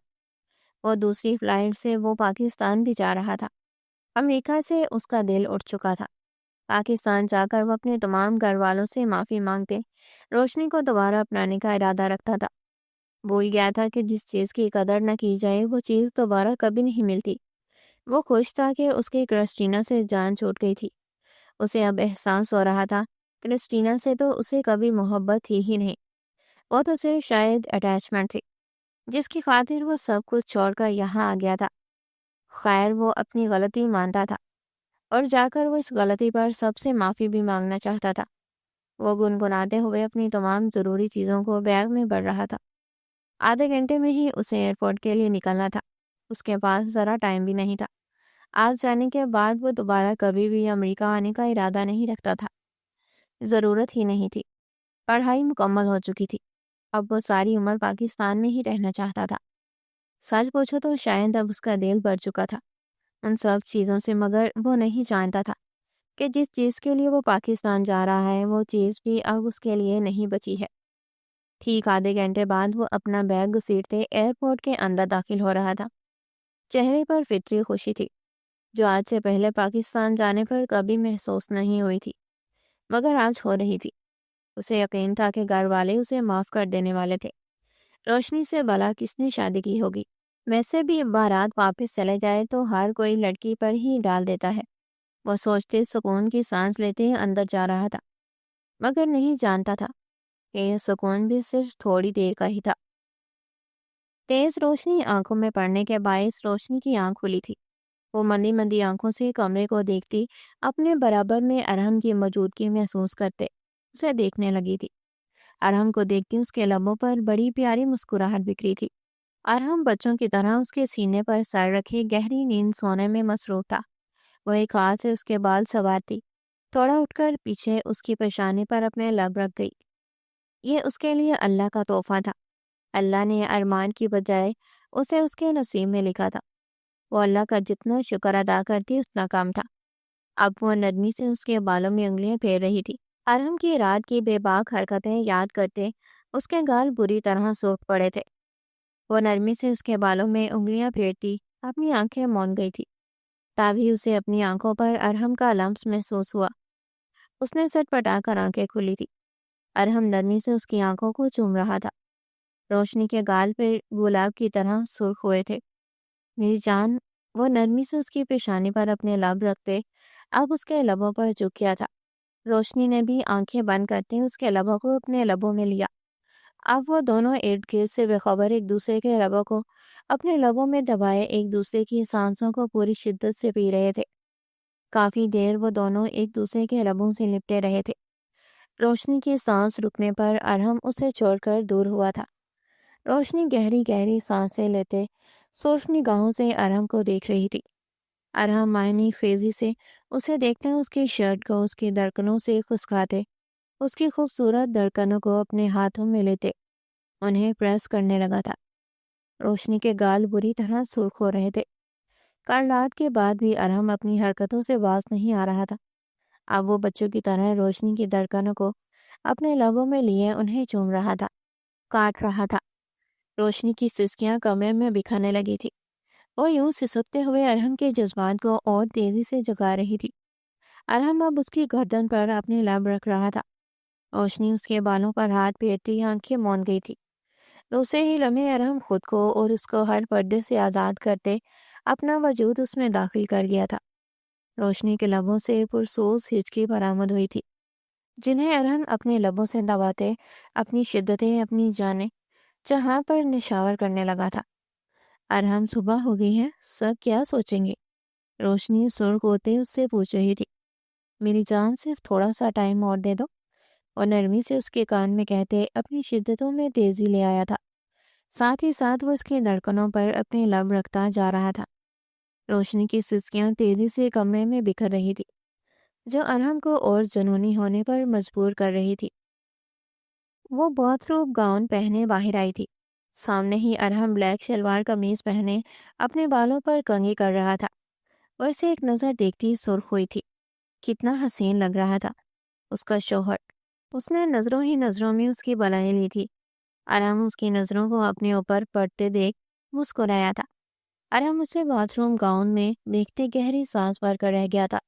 وہ دوسری فلائٹ سے وہ پاکستان بھی جا رہا تھا۔ امریکہ سے اس کا دل اٹھ چکا تھا۔ پاکستان جا کر وہ اپنے تمام گھر والوں سے معافی مانگتے روشنی کو دوبارہ اپنانے کا ارادہ رکھتا تھا۔ بھول گیا تھا کہ جس چیز کی قدر نہ کی جائے وہ چیز دوبارہ کبھی نہیں ملتی۔ وہ خوش تھا کہ اس کی کرسٹینا سے جان چھوٹ گئی تھی۔ اسے اب احساس ہو رہا تھا کرسٹینا سے تو اسے کبھی محبت تھی ہی نہیں، وہ تو صرف شاید اٹیچمنٹ تھی جس کی خاطر وہ سب کچھ چھوڑ کر یہاں آ گیا تھا۔ خیر وہ اپنی غلطی مانتا تھا اور جا کر وہ اس غلطی پر سب سے معافی بھی مانگنا چاہتا تھا۔ وہ گنگناتے ہوئے اپنی تمام ضروری چیزوں کو بیگ میں بھر رہا تھا۔ آدھے گھنٹے میں ہی اسے ایئرپورٹ کے لیے نکلنا تھا، اس کے پاس ذرا ٹائم بھی نہیں تھا۔ آج جانے کے بعد وہ دوبارہ کبھی بھی امریکہ آنے کا ارادہ نہیں رکھتا تھا، ضرورت ہی نہیں تھی۔ پڑھائی مکمل ہو چکی تھی، اب وہ ساری عمر پاکستان میں ہی رہنا چاہتا تھا۔ سچ پوچھو تو شاید اب اس کا دل بھر چکا تھا ان سب چیزوں سے، مگر وہ نہیں جانتا تھا کہ جس چیز کے لیے وہ پاکستان جا رہا ہے وہ چیز بھی اب اس کے لیے نہیں بچی ہے۔ ٹھیک آدھے گھنٹے بعد وہ اپنا بیگ گھسیٹتے ایئرپورٹ کے اندر داخل ہو رہا تھا۔ چہرے پر فطری خوشی تھی جو آج سے پہلے پاکستان جانے پر کبھی محسوس نہیں ہوئی تھی، مگر آج ہو رہی تھی۔ اسے یقین تھا کہ گھر والے اسے معاف کر دینے والے تھے۔ روشنی سے بھلا کس نے شادی کی ہوگی؟ ویسے بھی بارات واپس چلے جائے تو ہر کوئی لڑکی پر ہی ڈال دیتا ہے۔ وہ سوچتے سکون کی سانس لیتے اندر جا رہا تھا، مگر نہیں جانتا تھا کہ یہ سکون بھی صرف تھوڑی دیر کا ہی تھا۔ تیز روشنی آنکھوں میں پڑنے کے باعث روشنی کی آنکھ کھلی تھی۔ وہ مندی مندی آنکھوں سے کمرے کو دیکھتی، اپنے برابر میں ارحم کی موجودگی محسوس کرتے اسے دیکھنے لگی تھی۔ ارحم کو دیکھتی اس کے لبوں پر بڑی پیاری مسکراہٹ بکھری تھی۔ ارحم بچوں کی طرح اس کے سینے پر سر رکھے گہری نیند سونے میں مصروف تھا۔ وہ ایک ہاتھ سے اس کے بال سنوارتی، تھوڑا اٹھ کر پیچھے اس کی پیشانی پر اپنے لب رکھ گئی۔ یہ اس کے لیے اللہ کا تحفہ تھا۔ اللہ نے ارمان کی بجائے اسے اس کے نصیب میں لکھا تھا۔ وہ اللہ کا جتنا شکر ادا کرتی اتنا کم تھا۔ اب وہ نرمی سے اس کے بالوں میں انگلیاں پھیر رہی تھی۔ ارحم کی رات کی بے باک حرکتیں یاد کرتے اس کے گال بری طرح سرخ پڑے تھے۔ وہ نرمی سے اس کے بالوں میں انگلیاں پھیرتی اپنی آنکھیں موند گئی تھی۔ تبھی اسے اپنی آنکھوں پر ارحم کا لمس محسوس ہوا۔ اس نے سٹ پٹا کر آنکھیں کھولی تھی۔ ارحم نرمی سے اس کی آنکھوں کو چوم رہا تھا۔ روشنی کے گال پہ گلاب کی طرح سرخ ہوئے تھے۔ میری جان، وہ نرمی سے اس کی پیشانی پر اپنے لب رکھتے اب اس کے لبوں پر جھک گیا تھا۔ روشنی نے بھی آنکھیں بند کرتے اس کے لبوں کو اپنے لبوں میں لیا۔ اب وہ دونوں ارد گرد سے بےخبر ایک دوسرے کے لبوں کو اپنے لبوں میں دبائے ایک دوسرے کی سانسوں کو پوری شدت سے پی رہے تھے۔ کافی دیر وہ دونوں ایک دوسرے کے لبوں سے لپٹے رہے تھے۔ روشنی کی سانس رکنے پر ارحم اسے چھوڑ کر دور ہوا تھا۔ روشنی گہری گہری سانسیں لیتے سرخ نگاہوں سے ارحم کو دیکھ رہی تھی۔ ارحم معنی خیزی سے اسے دیکھتے اس کی شرٹ کو اس کی دھڑکنوں سے کھسکاتے، اس کی خوبصورت دھڑکنوں کو اپنے ہاتھوں میں لیتے انہیں پریس کرنے لگا تھا۔ روشنی کے گال بری طرح سرخ ہو رہے تھے۔ کل رات کے بعد بھی ارحم اپنی حرکتوں سے باز نہیں آ رہا تھا۔ اب وہ بچوں کی طرح روشنی کی دھڑکنوں کو اپنے لبوں میں لیے انہیں چوم رہا تھا، کاٹ رہا تھا۔ روشنی کی سسکیاں کمرے میں بکھرنے لگی تھی۔ وہ یوں سسکتے ہوئے ارحم کے جذبات کو اور تیزی سے جگا رہی تھی۔ ارحم اب اس کی گردن پر اپنے لب رکھ رہا تھا۔ روشنی اس کے بالوں پر ہاتھ پھیرتی آنکھیں موند گئی تھی۔ دوسرے ہی لمحے ارحم خود کو اور اس کو ہر پردے سے آزاد کرتے اپنا وجود اس میں داخل کر گیا تھا۔ روشنی کے لبوں سے پرسوز ہچکی برآمد ہوئی تھی، جنہیں ارحم اپنے لبوں سے دباتے اپنی شدتیں اپنی جانیں جہاں پر نشاور کرنے لگا تھا۔ ارحم، صبح ہو گئی ہے، سب کیا سوچیں گے؟ روشنی سرخ ہوتے اس سے پوچھ رہی تھی۔ میری جان، صرف تھوڑا سا ٹائم اور دے دو، اور نرمی سے اس کے کان میں کہتے اپنی شدتوں میں تیزی لے آیا تھا۔ ساتھ ہی ساتھ وہ اس کی دھڑکنوں پر اپنے لب رکھتا جا رہا تھا۔ روشنی کی سسکیاں تیزی سے کمرے میں بکھر رہی تھی، جو ارحم کو اور جنونی ہونے پر مجبور کر رہی تھی۔ وہ باتھ روب گاؤن پہنے باہر آئی تھی۔ سامنے ہی ارحم بلیک شلوار قمیض پہنے اپنے بالوں پر کنگھی کر رہا تھا۔ وہ اسے ایک نظر دیکھتی سرخ ہوئی تھی۔ کتنا حسین لگ رہا تھا اس کا شوہر۔ اس نے نظروں ہی نظروں میں اس کی بلائیں لی تھی۔ ارحم اس کی نظروں کو اپنے اوپر پڑتے دیکھ مسکرایا تھا۔ ارحم اسے باتھ روم گاؤن میں دیکھتے گہری سانس بھر کر رہ گیا تھا۔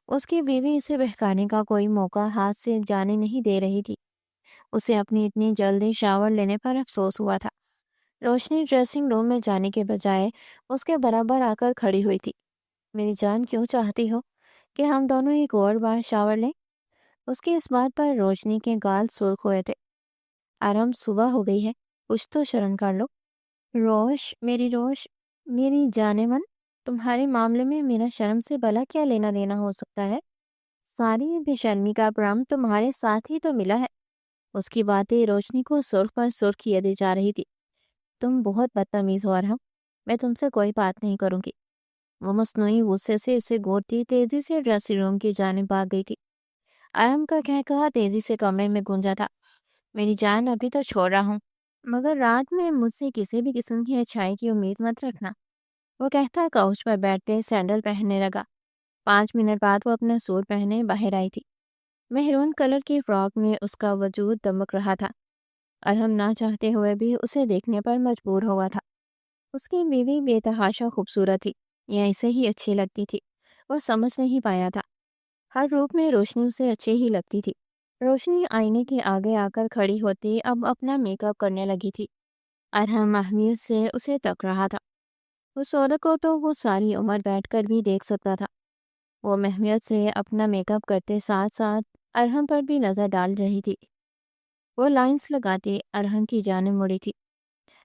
اس کی بیوی اسے بہکانے کا کوئی موقع ہاتھ سے جانے نہیں دے رہی تھی۔ اسے اپنی اتنی جلدی شاور لینے پر افسوس ہوا تھا۔ روشنی ڈریسنگ روم میں جانے کے بجائے اس کے برابر آ کر کھڑی ہوئی تھی۔ میری جان، کیوں چاہتی ہو کہ ہم دونوں ایک اور بار شاور لیں؟ اس کی اس بات پر روشنی کے گال سرخ ہوئے تھے۔ ارحم، صبح ہو گئی ہے، کچھ تو شرم کر لو۔ روش، میری جانے من، تمہارے معاملے میں میرا شرم سے بھلا کیا لینا دینا ہو سکتا ہے؟ ساری بے شرمی کا پرام تمہارے ساتھ ہی تو ملا ہے۔ اس کی باتیں روشنی کو سرخ پر سرخ کیے دی جا رہی تھی۔ تم بہت بدتمیز ہو ارحم، میں تم سے کوئی بات نہیں کروں گی۔ وہ مصنوعی غصے سے اسے گھورتی تیزی سے ڈریسنگ روم کی جانب بھاگ گئی تھی۔ ارحم کا کہا تیزی سے کمرے میں گونجا تھا۔ میری جان، ابھی تو چھوڑ رہا ہوں، مگر رات میں مجھ سے کسی بھی قسم کی اچھائی کی امید مت رکھنا۔ وہ کہتا کاؤچ پر بیٹھتے سینڈل پہننے لگا۔ 5 منٹ بعد وہ اپنا سوٹ پہنے باہر آئی تھی۔ مہرون کلر کی فراک میں اس کا وجود دمک رہا تھا۔ ارحم نہ چاہتے ہوئے بھی اسے دیکھنے پر مجبور ہوا تھا۔ اس کی بیوی بے تحاشا خوبصورت تھی یا اسے ہی اچھی لگتی تھی، وہ سمجھ نہیں پایا تھا۔ ہر روپ میں روشنی اسے اچھی ہی لگتی تھی۔ روشنی آئینے کے آگے آ کر کھڑی ہوتی اب اپنا میک اپ کرنے لگی تھی۔ ارحم اہمیت سے اسے تک رہا تھا۔ اس عورت کو تو وہ ساری عمر بیٹھ کر بھی دیکھ سکتا تھا۔ وہ محمیت سے اپنا میک اپ کرتے ساتھ ساتھ ارحم پر بھی نظر ڈال رہی تھی۔ وہ لائنز لگاتی ارحم کی جانب مڑی تھی۔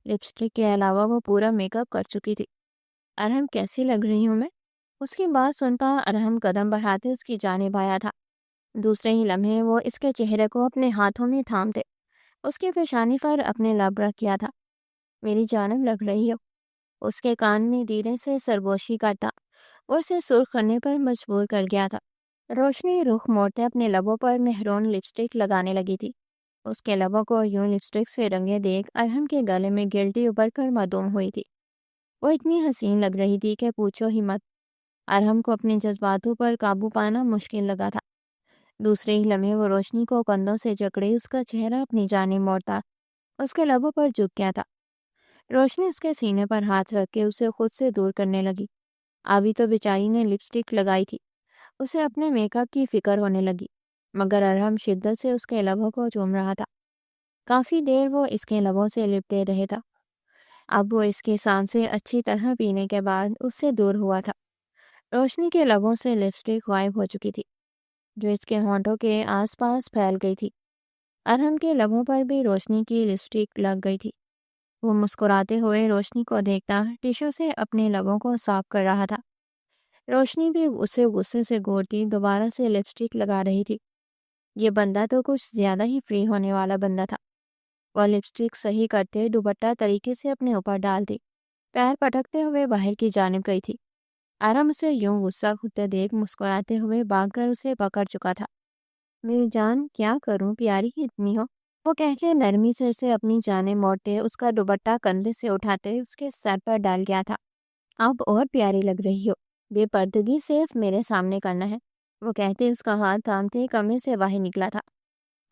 لپسٹک کے علاوہ وہ پورا میک اپ کر چکی تھی۔ ارحم، کیسی لگ رہی ہوں میں؟ اس کی بات سنتا ارحم قدم بڑھاتے اس کی جانب آیا تھا۔ دوسرے ہی لمحے وہ اس کے چہرے کو اپنے ہاتھوں میں تھامتے اس کی پیشانی پر اپنے لب رکھ کیا تھا۔ میری جانب لگ رہی ہو، اس کے کان میں دھیرے سے سرگوشی کرتا وہ اسے سرخ کرنے پر مجبور کر گیا تھا۔ روشنی رخ موڑتے اپنے لبوں پر مہرون لپسٹک لگانے لگی تھی۔ اس کے لبوں کو یوں لپسٹک سے رنگے دیکھ ارحم کے گلے میں گلٹی ابھر کر معدوم ہوئی تھی۔ وہ اتنی حسین لگ رہی تھی کہ پوچھو ہی مت۔ ارحم کو اپنے جذباتوں پر قابو پانا مشکل لگا تھا۔ دوسرے ہی لمحے وہ روشنی کو کندھوں سے جکڑے اس کا چہرہ اپنی جانب موڑتا اس کے لبوں پر جھک گیا تھا۔ روشنی اس کے سینے پر ہاتھ رکھ کے اسے خود سے دور کرنے لگی۔ ابھی تو بیچاری نے لپسٹک لگائی تھی، اسے اپنے میک اپ کی فکر ہونے لگی، مگر ارحم شدت سے اس کے لبوں کو چوم رہا تھا۔ کافی دیر وہ اس کے لبوں سے لپٹے رہے تھا۔ اب وہ اس کی سانسیں اچھی طرح پینے کے بعد اس سے دور ہوا تھا۔ روشنی کے لبوں سے لپسٹک غائب ہو چکی تھی، جو اس کے ہونٹوں کے آس پاس پھیل گئی تھی۔ ارحم کے لبوں پر بھی روشنی کی لپسٹک لگ گئی تھی۔ وہ مسکراتے ہوئے روشنی کو دیکھتا ٹیشو سے اپنے لبوں کو صاف کر رہا تھا۔ روشنی بھی اسے غصے سے گھورتی دوبارہ سے لپسٹک لگا رہی تھی۔ یہ بندہ تو کچھ زیادہ ہی فری ہونے والا بندہ تھا۔ وہ لپسٹک صحیح کرتے دوپٹہ طریقے سے اپنے اوپر ڈالتی پیر پٹکتے ہوئے باہر کی جانب گئی تھی۔ ارحم اسے یوں غصہ ہوتے دیکھ مسکراتے ہوئے بھاگ کر اسے پکڑ چکا تھا۔ میری جان، کیا کروں، پیاری ہی اتنی ہو، وہ کہہ کے نرمی سے اسے اپنی جانب موڑتے اس کا دوپٹہ کندھے سے اٹھاتے اس کے سر پر ڈال گیا تھا۔ اب اور پیاری لگ رہی ہو، بے پردگی صرف میرے سامنے کرنا ہے، وہ کہتے اس کا ہاتھ تھامتے کمرے سے باہر نکلا تھا۔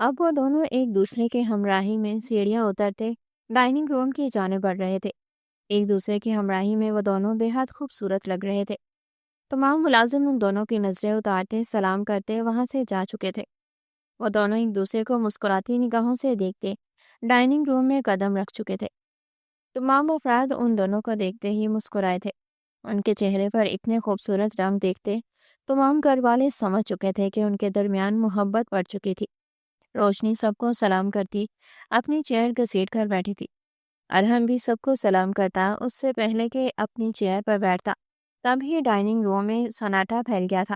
اب وہ دونوں ایک دوسرے کے ہمراہی میں سیڑھیاں اترتے ڈائننگ روم کی جانب بڑھ رہے تھے۔ ایک دوسرے کی ہمراہی میں وہ دونوں بے حد خوبصورت لگ رہے تھے۔ تمام ملازم ان دونوں کی نظریں اتارتے سلام کرتے وہاں سے جا چکے تھے۔ وہ دونوں ایک دوسرے کو مسکراتی نگاہوں سے دیکھتے ڈائننگ روم میں قدم رکھ چکے تھے۔ تمام افراد ان دونوں کو دیکھتے ہی مسکرائے تھے۔ ان کے چہرے پر اتنے خوبصورت رنگ دیکھتے تمام گھر والے سمجھ چکے تھے کہ ان کے درمیان محبت بڑھ چکی تھی۔ روشنی سب کو سلام کرتی اپنی چیئر گھسیٹ کر بیٹھی تھی۔ ارحم بھی سب کو سلام کرتا اس سے پہلے کہ اپنی چیئر پر بیٹھتا تب ہی ڈائننگ روم میں سناٹا پھیل گیا تھا۔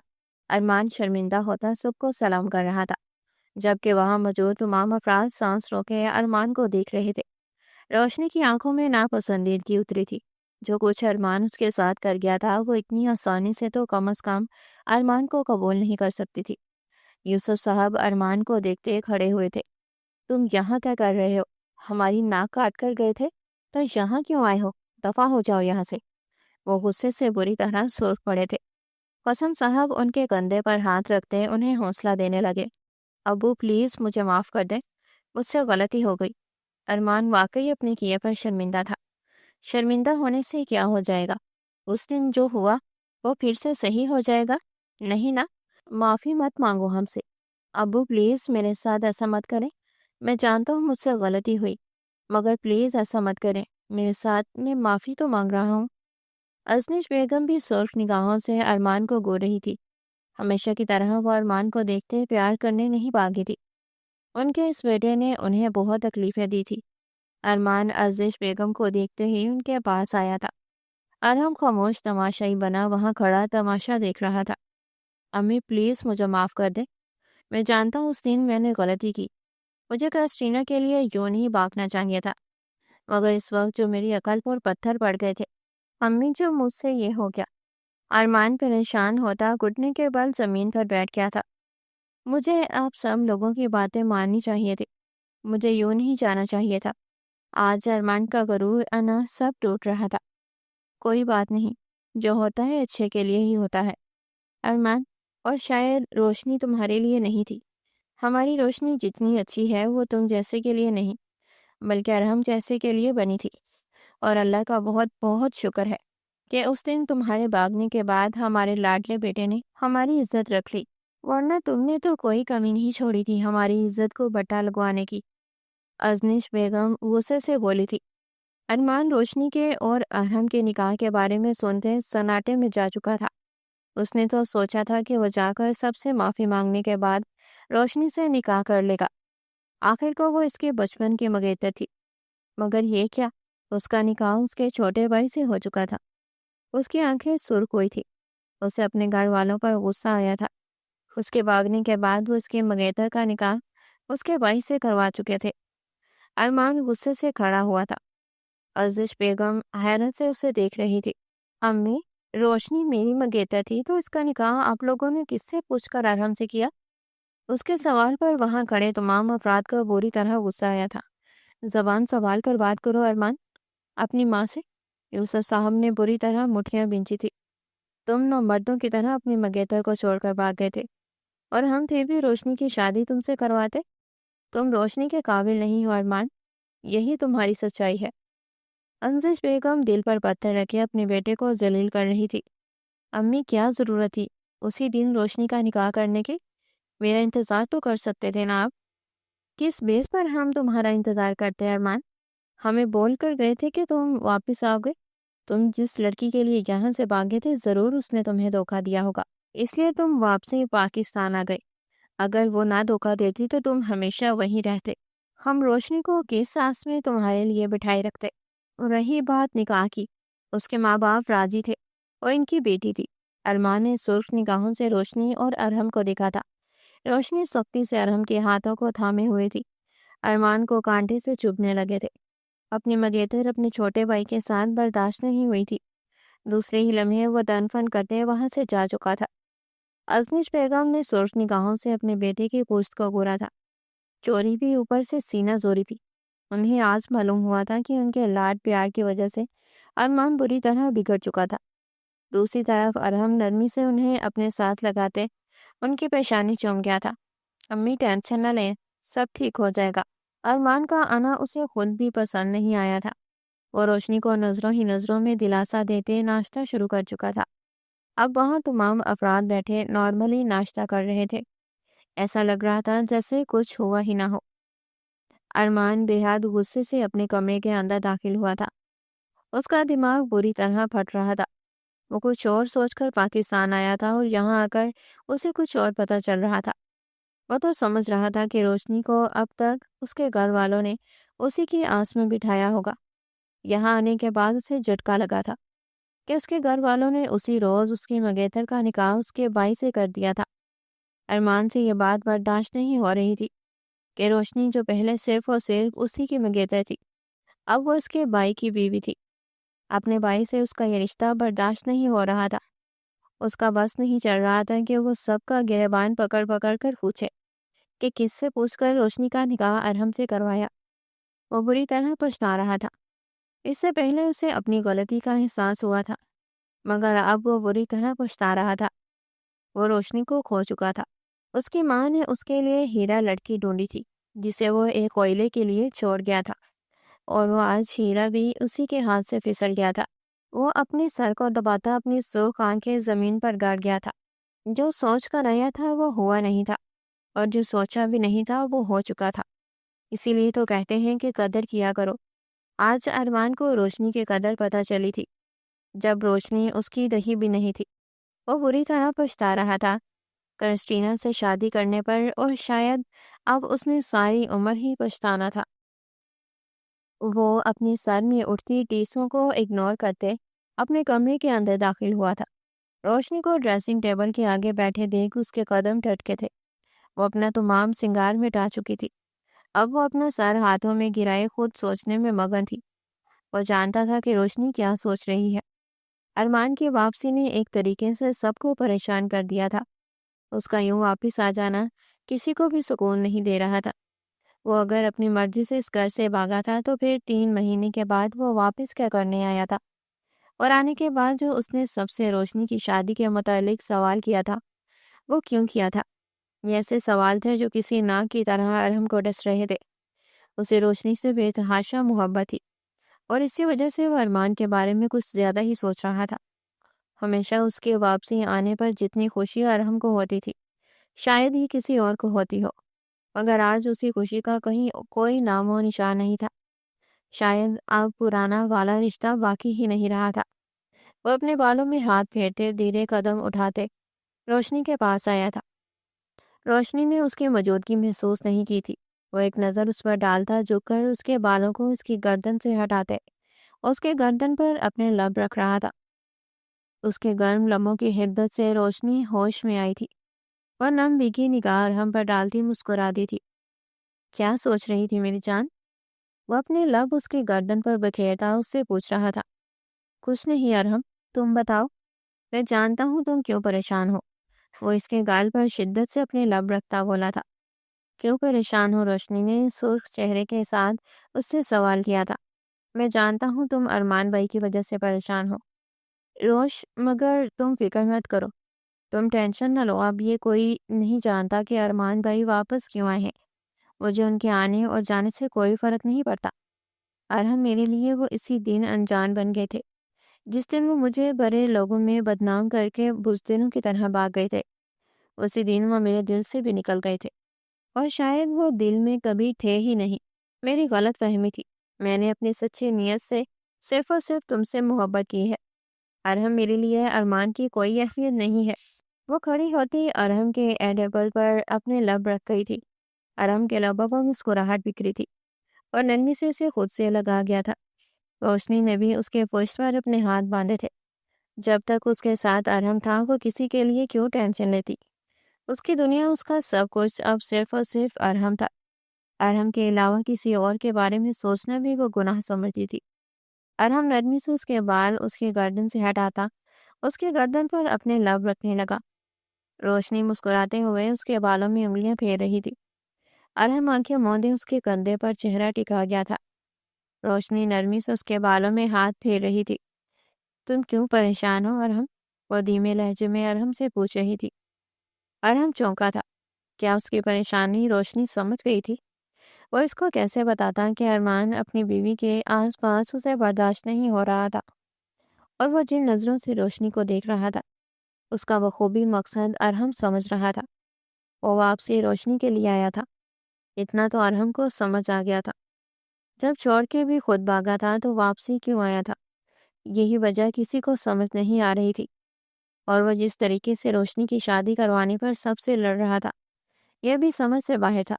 ارمان شرمندہ ہوتا سب کو سلام کر رہا تھا، جبکہ وہاں موجود تمام افراد سانس روکے ارمان کو دیکھ رہے تھے۔ روشنی کی آنکھوں میں ناپسندیدگی اتری تھی۔ جو کچھ ارمان اس کے ساتھ کر گیا تھا وہ اتنی آسانی سے تو کم از کم ارمان کو قبول نہیں کر سکتی تھی۔ یوسف صاحب ارمان کو دیکھتے کھڑے ہوئے تھے۔ تم یہاں کیا کر رہے ہو؟ ہماری ناک کاٹ کر گئے تھے تو یہاں کیوں آئے ہو؟ دفع ہو جاؤ یہاں سے۔ وہ غصے سے بری طرح سرخ پڑے تھے۔ حسن صاحب ان کے کندھے پر ہاتھ رکھتے انہیں حوصلہ دینے لگے۔ ابو پلیز مجھے معاف کر دیں، مجھ سے غلطی ہو گئی۔ ارمان واقعی اپنے کیے پر شرمندہ تھا۔ شرمندہ ہونے سے کیا ہو جائے گا؟ اس دن جو ہوا وہ پھر سے صحیح ہو جائے گا؟ نہیں نا؟ معافی مت مانگو ہم سے۔ ابو پلیز میرے ساتھ ایسا مت کریں، میں جانتا ہوں مجھ سے غلطی ہوئی، مگر پلیز ایسا مت کریں میرے ساتھ، میں معافی تو مانگ رہا ہوں۔ ازنش بیگم بھی سرخ نگاہوں سے ارمان کو گو رہی تھی۔ ہمیشہ کی طرح وہ ارمان کو دیکھتے پیار کرنے نہیں بھاگی تھی۔ ان کے اس بیٹے نے انہیں بہت تکلیفیں دی تھی۔ ارمان ازنش بیگم کو دیکھتے ہی ان کے پاس آیا تھا۔ ارحم خاموش تماشائی بنا وہاں کھڑا تماشا دیکھ رہا تھا۔ امی پلیز مجھے معاف کر دیں، میں جانتا ہوں اس دن میں نے غلطی کی، مجھے کرسٹینا کے لیے یوں نہیں بھاگنا چاہیے تھا، مگر اس وقت جو میری عقل پر پتھر پڑ گئے تھے، امی جو مجھ سے یہ ہو گیا۔ ارمان پریشان ہوتا گھٹنے کے بل زمین پر بیٹھ گیا تھا۔ مجھے آپ سب لوگوں کی باتیں ماننی چاہیے تھی، مجھے یوں نہیں جانا چاہیے تھا۔ آج ارمان کا غرور انا سب ٹوٹ رہا تھا۔ کوئی بات نہیں، جو ہوتا ہے اچھے کے لیے ہی ہوتا ہے ارمان، اور شاید روشنی تمہارے لیے نہیں تھی۔ ہماری روشنی جتنی اچھی ہے وہ تم جیسے کے لیے نہیں بلکہ ارحم جیسے کے لیے بنی تھی، اور اللہ کا بہت بہت شکر ہے کہ اس دن تمہارے بھاگنے کے بعد ہمارے لاڈلے بیٹے نے ہماری عزت رکھ لی، ورنہ تم نے تو کوئی کمی نہیں چھوڑی تھی ہماری عزت کو بٹا لگوانے کی۔ ازنش بیگم غصے سے بولی تھی۔ ارمان روشنی کے اور ارحم کے نکاح کے بارے میں سنتے سناٹے میں جا چکا تھا۔ اس نے تو سوچا تھا کہ وہ جا کر سب سے معافی مانگنے کے بعد روشنی سے نکاح کر لے گا، آخر کو وہ اس کے بچپن کی مگیتر تھی، مگر یہ کیا، اس کا نکاح اس کے چھوٹے بھائی سے ہو چکا تھا۔ اس کی آنکھیں سرخ ہوئی تھی۔ اسے اپنے گھر والوں پر غصہ آیا تھا۔ اس کے بھاگنے کے بعد وہ اس کے منگیتر کا نکاح اس کے بھائی سے کروا چکے تھے۔ ارمان غصے سے کھڑا ہوا تھا۔ ارزش بیگم حیرت سے اسے دیکھ رہی تھی۔ امی، روشنی میری منگیتر تھی تو اس کا نکاح آپ لوگوں نے کس سے پوچھ کر ارحم سے کیا؟ اس کے سوال پر وہاں کھڑے تمام افراد کو بری طرح غصہ آیا تھا۔ زبان سنبھال کر بات کرو ارمان، اپنی ماں سے۔ یوسف صاحب نے بری طرح مٹھیاں بھینچی تھی۔ تم نو مردوں کی طرح اپنی منگیتر کو چھوڑ کر بھاگ گئے تھے، اور ہم پھر بھی روشنی کی شادی تم سے کرواتے۔ تم روشنی کے قابل نہیں ہو ارمان، یہی تمہاری سچائی ہے۔ انزش بیگم دل پر پتھر رکھے اپنے بیٹے کو ذلیل کر رہی تھی۔ امی، کیا ضرورت تھی اسی دن روشنی کا نکاح کرنے کی؟ میرا انتظار تو کر سکتے تھے نا آپ۔ کس بیس پر ہم تمہارا انتظار کرتے ہیں ارمان؟ ہمیں بول کر گئے تھے کہ تم واپس آؤ گے۔ تم جس لڑکی کے لیے یہاں سے بھاگے تھے ضرور اس نے تمہیں دھوکہ دیا ہوگا، اس لیے تم واپسی پاکستان آ گئے۔ اگر وہ نہ دھوکہ دیتی تو تم ہمیشہ وہیں رہتے۔ ہم روشنی کو کس سانس میں تمہارے لیے بٹھائے رکھتے۔ رہی بات نکاح کی، اس کے ماں باپ راضی تھے اور ان کی بیٹی تھی۔ ارمان نے سرخ نگاہوں سے روشنی اور ارحم کو دیکھا تھا۔ روشنی سختی سے ارحم کے ہاتھوں کو تھامے ہوئے تھی۔ ارمان کو کانٹے سے چبھنے لگے تھے۔ اپنی منگیتر اپنے چھوٹے بھائی کے ساتھ برداشت نہیں ہوئی تھی۔ دوسرے ہی لمحے وہ دن فن کرتے وہاں سے جا چکا تھا۔ ازنش بیگم نے سرخ نگاہوں سے اپنے بیٹے کی پوست کو گورا تھا۔ چوری بھی، اوپر سے سینہ زوری بھی۔ انہیں آج معلوم ہوا تھا کہ ان کے لاڈ پیار کی وجہ سے ارمان بری طرح بگڑ چکا تھا۔ دوسری طرف ارحم نرمی سے انہیں اپنے ساتھ لگاتے ان کی پیشانی چوم گیا تھا۔ امی، ٹینشن نہ لیں، سب ٹھیک ہو جائے گا۔ ارمان کا آنا اسے خود بھی پسند نہیں آیا تھا۔ وہ روشنی کو نظروں ہی نظروں میں دلاسا دیتے ناشتہ شروع کر چکا تھا۔ اب وہاں تمام افراد بیٹھے نارملی ناشتہ کر رہے تھے۔ ایسا لگ رہا تھا جیسے کچھ ہوا ہی نہ ہو۔ ارمان بے حد غصے سے اپنے کمرے کے اندر داخل ہوا تھا۔ اس کا دماغ بری طرح پھٹ رہا تھا۔ وہ کچھ اور سوچ کر پاکستان آیا تھا اور یہاں آ کر اسے کچھ اور پتہ چل رہا تھا۔ وہ تو سمجھ رہا تھا کہ روشنی کو اب تک اس کے گھر والوں نے اسی کی آس میں بٹھایا ہوگا۔ یہاں آنے کے بعد اسے جھٹکا لگا تھا کہ اس کے گھر والوں نے اسی روز اس کی منگیتر کا نکاح اس کے بھائی سے کر دیا تھا۔ ارمان سے یہ بات برداشت نہیں ہو رہی تھی کہ روشنی جو پہلے صرف اور صرف اسی کی منگیتر تھی، اب وہ اس کے بھائی کی بیوی تھی۔ اپنے بھائی سے اس کا یہ رشتہ برداشت نہیں ہو رہا تھا۔ اس کا بس نہیں چل رہا تھا کہ وہ سب کا گریبان پکڑ پکڑ کر پوچھے کہ کس سے پوچھ کر روشنی کا نکاح ارحم سے کروایا۔ وہ بری طرح پچھتا رہا تھا۔ اس سے پہلے اسے اپنی غلطی کا احساس ہوا تھا، مگر اب وہ بری طرح پچھتا رہا تھا۔ وہ روشنی کو کھو چکا تھا۔ اس کی ماں نے اس کے لیے ہیرا لڑکی ڈھونڈی تھی جسے وہ ایک کوئلے کے لیے چھوڑ گیا تھا، اور وہ آج ہیرا بھی اسی کے ہاتھ سے پھسل گیا تھا۔ وہ اپنے سر کو دباتا اپنی سرخ آنکھیں زمین پر گاڑ گیا تھا۔ جو سوچ کر آیا تھا وہ ہوا نہیں تھا، اور جو سوچا بھی نہیں تھا وہ ہو چکا تھا۔ اسی لیے تو کہتے ہیں کہ قدر کیا کرو۔ آج ارمان کو روشنی کی قدر پتہ چلی تھی، جب روشنی اس کی رہی بھی نہیں تھی۔ وہ بری طرح پچھتا رہا تھا کرسٹینا سے شادی کرنے پر، اور شاید اب اس نے ساری عمر ہی پچھتانا تھا۔ وہ اپنی سر میں اٹھتی ٹیسوں کو اگنور کرتے اپنے کمرے کے اندر داخل ہوا تھا۔ روشنی کو ڈریسنگ ٹیبل کے آگے بیٹھے دیکھ اس کے قدم ٹھٹکے تھے۔ وہ اپنا تمام سنگار مٹا چکی تھی۔ اب وہ اپنا سر ہاتھوں میں گرائے خود سوچنے میں مگن تھی۔ وہ جانتا تھا کہ روشنی کیا سوچ رہی ہے۔ ارمان کی واپسی نے ایک طریقے سے سب کو پریشان کر دیا تھا۔ اس کا یوں واپس آ جانا کسی کو بھی سکون نہیں دے رہا تھا۔ وہ اگر اپنی مرضی سے اس گھر سے بھاگا تھا تو پھر 3 مہینے کے بعد وہ واپس کیا کرنے آیا تھا؟ اور آنے کے بعد جو اس نے سب سے روشنی کی شادی کے متعلق سوال کیا تھا وہ کیوں کیا تھا؟ یہ ایسے سوال تھے جو کسی ناگ کی طرح ارحم کو ڈس رہے تھے۔ اسے روشنی سے بے تحاشا محبت تھی، اور اسی وجہ سے وہ ارمان کے بارے میں کچھ زیادہ ہی سوچ رہا تھا۔ ہمیشہ اس کے واپسی آنے پر جتنی خوشی ارحم کو ہوتی تھی شاید ہی کسی اور کو ہوتی ہو، مگر آج اسی خوشی کا کہیں کوئی نام و نشان نہیں تھا۔ شاید اب پرانا والا رشتہ باقی ہی نہیں رہا تھا۔ وہ اپنے بالوں میں ہاتھ پھیرتے دھیرے قدم اٹھاتے روشنی کے پاس آیا تھا۔ روشنی نے اس کی موجودگی محسوس نہیں کی تھی۔ وہ ایک نظر اس پر ڈالتا، جھک کر اس کے بالوں کو اس کی گردن سے ہٹاتے اس کے گردن پر اپنے لب رکھ رہا تھا۔ اس کے گرم لبوں کی حدت سے روشنی ہوش میں آئی تھی اور نم بھیگی نگاہ ارحم پر ڈالتی مسکرا دی تھی۔ کیا سوچ رہی تھی میری جان؟ وہ اپنے لب اس کی گردن پر بکھیرتا اس سے پوچھ رہا تھا۔ کچھ نہیں ارحم، تم بتاؤ، میں جانتا ہوں تم کیوں پریشان ہو۔ وہ اس کے گال پر شدت سے اپنے لب رکھتا بولا تھا۔ کیوں پریشان ہو؟ روشنی نے سرخ چہرے کے ساتھ اس سے سوال کیا تھا۔ میں جانتا ہوں تم ارمان بھائی کی وجہ سے پریشان ہو روش، مگر تم فکر مت کرو، تم ٹینشن نہ لو۔ اب یہ کوئی نہیں جانتا کہ ارمان بھائی واپس کیوں آئے ہیں۔ مجھے ان کے آنے اور جانے سے کوئی فرق نہیں پڑتا ارحم، میرے لیے وہ اسی دن انجان بن گئے تھے جس دن وہ مجھے بڑے لوگوں میں بدنام کر کے بزدلوں کی طرح بھاگ گئے تھے۔ اسی دن وہ میرے دل سے بھی نکل گئے تھے، اور شاید وہ دل میں کبھی تھے ہی نہیں۔ میری غلط فہمی تھی، میں نے اپنی سچی نیت سے صرف اور صرف تم سے محبت کی ہے ارحم، میرے لیے ارمان کی کوئی اہمیت نہیں ہے۔ وہ کھڑی ہوتی ارحم کے ایڈیبل پر اپنے لب رکھ گئی تھی۔ ارحم کے لبوں پر مسکراہٹ بکھری تھی اور نرمی سے اسے خود سے لگا گیا تھا۔ روشنی نے بھی اس کے پشت پر اپنے ہاتھ باندھے تھے۔ جب تک اس کے ساتھ ارحم تھا وہ کسی کے لیے کیوں ٹینشن لیتی؟ اس کی دنیا، اس کا سب کچھ اب صرف اور صرف ارحم تھا۔ ارحم کے علاوہ کسی اور کے بارے میں سوچنا بھی وہ گناہ سمجھتی تھی۔ ارحم نرمی سے اس کے بال اس کے گردن سے ہٹاتا اس کے گردن پر اپنے لب رکھنے لگا۔ روشنی مسکراتے ہوئے اس کے بالوں میں انگلیاں پھیر رہی تھی۔ ارحم آنکھیں موندے اس کے کندھے پر چہرہ ٹکا گیا تھا۔ روشنی نرمی سے اس کے بالوں میں ہاتھ پھیر رہی تھی۔ تم کیوں پریشان ہو ارحم؟ وہ دھیمے لہجے میں ارحم سے پوچھ رہی تھی۔ ارحم چونکا تھا۔ کیا اس کی پریشانی روشنی سمجھ گئی تھی؟ وہ اس کو کیسے بتاتا کہ ارمان اپنی بیوی کے آس پاس اسے برداشت نہیں ہو رہا تھا، اور وہ جن نظروں سے روشنی کو دیکھ رہا تھا اس کا بخوبی مقصد ارحم سمجھ رہا تھا۔ وہ واپسی روشنی کے لیے آیا تھا، اتنا تو ارحم کو سمجھ آ گیا تھا۔ جب چھوڑ کے بھی خود بھاگا تھا تو واپسی کیوں آیا تھا، یہی وجہ کسی کو سمجھ نہیں آ رہی تھی۔ اور وہ جس طریقے سے روشنی کی شادی کروانے پر سب سے لڑ رہا تھا یہ بھی سمجھ سے باہر تھا۔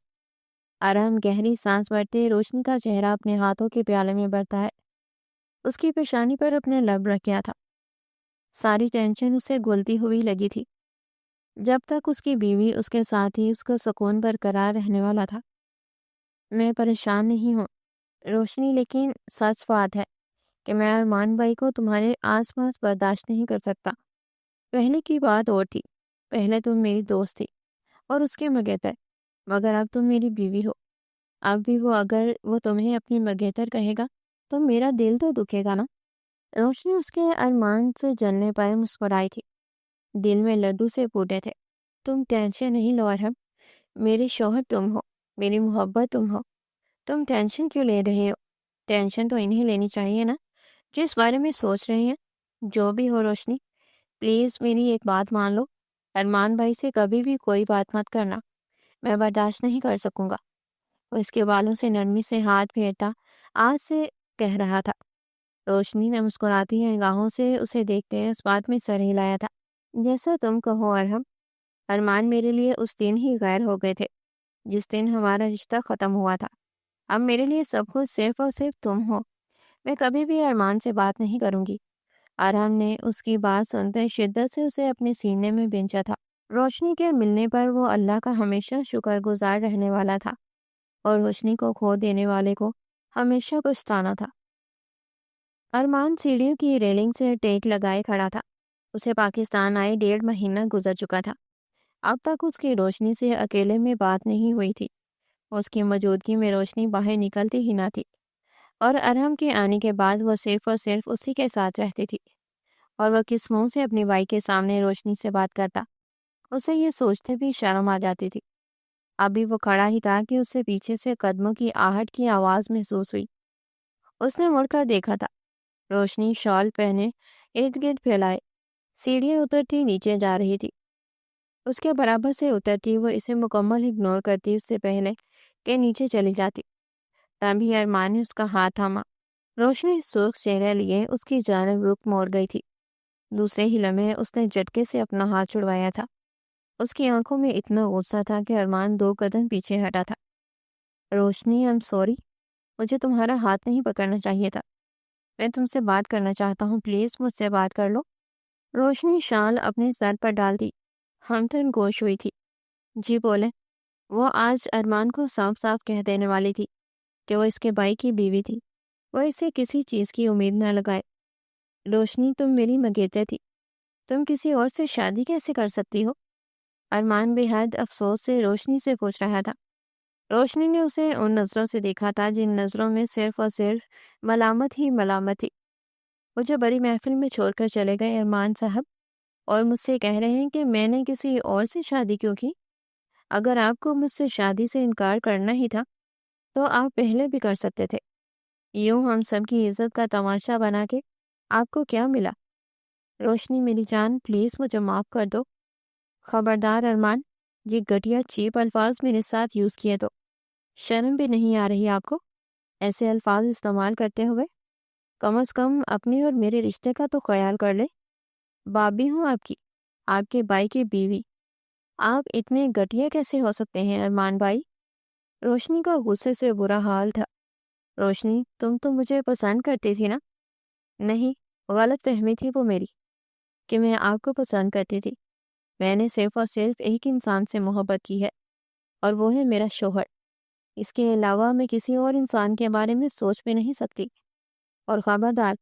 ارحم گہری سانس بھرتے روشنی کا چہرہ اپنے ہاتھوں کے پیالے میں بھرتا ہے، اس کی پیشانی پر اپنے لب رکھ گیا تھا۔ ساری ٹینشن اسے گھلتی ہوئی لگی تھی۔ جب تک اس کی بیوی اس کے ساتھ ہی اس کا سکون برقرار رہنے والا تھا۔ میں پریشان نہیں ہوں روشنی، لیکن سچ بات ہے کہ میں ارمان بھائی کو تمہارے آس پاس برداشت نہیں کر سکتا۔ پہلے کی بات اور تھی، پہلے تم میری دوست تھی اور اس کے مگیتر، مگر اب تم میری بیوی ہو۔ اب بھی اگر وہ تمہیں اپنی مگیتر کہے گا تو میرا دل تو دکھے گا نا۔ روشنی اس کے ارمان سے جلنے پر مسکرائی تھی، دل میں لڈو سے پھوٹے تھے۔ تم ٹینشن نہیں لو ارحم، میرے شوہر تم ہو، میری محبت تم ہو، تم ٹینشن کیوں لے رہے ہو؟ ٹینشن تو انہیں لینی چاہیے نا جس بارے میں سوچ رہے ہیں۔ جو بھی ہو روشنی، پلیز میری ایک بات مان لو، ارمان بھائی سے کبھی بھی کوئی بات مت کرنا، میں برداشت نہیں کر سکوں گا۔ وہ اس کے بالوں سے نرمی سے ہاتھ پھیرتا آج سے کہہ رہا تھا۔ روشنی نے مسکراتی نگاہوں سے اسے دیکھتے اس بات میں سر ہلایا تھا۔ جیسا تم کہو ارحم، ارمان میرے لیے اس دن ہی غیر ہو گئے تھے جس دن ہمارا رشتہ ختم ہوا تھا۔ اب میرے لیے سب کچھ صرف اور صرف تم ہو۔ میں کبھی بھی ارمان سے بات نہیں کروں گی۔ ارحم نے اس کی بات سنتے شدت سے اسے اپنے سینے میں بھینچا تھا۔ روشنی کے ملنے پر وہ اللہ کا ہمیشہ شکر گزار رہنے والا تھا، اور روشنی کو کھو دینے والے کو ہمیشہ پچھتانا تھا۔ ارمان سیڑھیوں کی ریلنگ سے ٹیک لگائے کھڑا تھا۔ اسے پاکستان آئے 1.5 مہینہ گزر چکا تھا۔ اب تک اس کی روشنی سے اکیلے میں بات نہیں ہوئی تھی۔ اس کی موجودگی میں روشنی باہر نکلتی ہی نہ تھی، اور ارحم کے آنے کے بعد وہ صرف اور صرف اسی کے ساتھ رہتی تھی۔ اور وہ کس منہ سے اپنی بھائی کے سامنے روشنی سے بات کرتا، اسے یہ سوچتے بھی شرم آ جاتی تھی۔ ابھی وہ کھڑا ہی تھا کہ اسے پیچھے سے قدموں کی آہٹ کی آواز محسوس ہوئی۔ اس نے مڑ کر دیکھا تھا، روشنی شال پہنے ارد گرد پھیلائے سیڑھیاں اترتی نیچے جا رہی تھی۔ اس کے برابر سے اترتی وہ اسے مکمل اگنور کرتی اس سے پہلے کہ نیچے چلی جاتی۔ تبھی ارمان نے اس کا ہاتھ تھاما۔ روشنی سرخ چہرہ لیے اس کی جانب رخ موڑ گئی تھی۔ دوسرے ہی لمحے اس نے جھٹکے سے اپنا ہاتھ چھڑوایا تھا۔ اس کی آنکھوں میں اتنا غصہ تھا کہ ارمان 2 قدم پیچھے ہٹا تھا۔ روشنی، I'm sorry، مجھے تمہارا ہاتھ نہیں پکڑنا چاہیے تھا۔ میں تم سے بات کرنا چاہتا ہوں، پلیز مجھ سے بات کر لو۔ روشنی شال اپنے سر پر ڈال دی، ہمدن گوش ہوئی تھی۔ جی بولے۔ وہ آج ارمان کو صاف صاف کہہ دینے والی تھی کہ وہ اس کے بھائی کی بیوی تھی، وہ اسے کسی چیز کی امید نہ لگائے۔ روشنی، تم میری مگیتے تھی، تم کسی اور سے شادی کیسے کر سکتی ہو؟ ارمان بے حد افسوس سے روشنی سے پوچھ رہا تھا۔ روشنی نے اسے ان نظروں سے دیکھا تھا جن نظروں میں صرف اور صرف ملامت ہی ملامت تھی۔ مجھے بڑی محفل میں چھوڑ کر چلے گئے ارمان صاحب، اور مجھ سے کہہ رہے ہیں کہ میں نے کسی اور سے شادی کیوں کی؟ اگر آپ کو مجھ سے شادی سے انکار کرنا ہی تھا تو آپ پہلے بھی کر سکتے تھے۔ یوں ہم سب کی عزت کا تماشا بنا کے آپ کو کیا ملا؟ روشنی میری جان، پلیز مجھے معاف کر دو۔ خبردار ارمان، یہ گھٹیا چیپ الفاظ میرے ساتھ یوز کیے تو شرم بھی نہیں آ رہی آپ کو ایسے الفاظ استعمال کرتے ہوئے؟ کم از کم اپنے اور میرے رشتے کا تو خیال کر لے۔ بابی ہوں آپ کے بھائی کی بیوی، آپ اتنے گھٹیا کیسے ہو سکتے ہیں ارمان بھائی؟ روشنی کا غصے سے برا حال تھا۔ روشنی، تم تو مجھے پسند کرتی تھی نا؟ نہیں، غلط فہمی تھی وہ میری کہ میں آپ کو پسند کرتی تھی۔ میں نے صرف اور صرف ایک انسان سے محبت کی ہے، اور وہ ہے میرا شوہر۔ اس کے علاوہ میں کسی اور انسان کے بارے میں سوچ بھی نہیں سکتی۔ اور خبردار،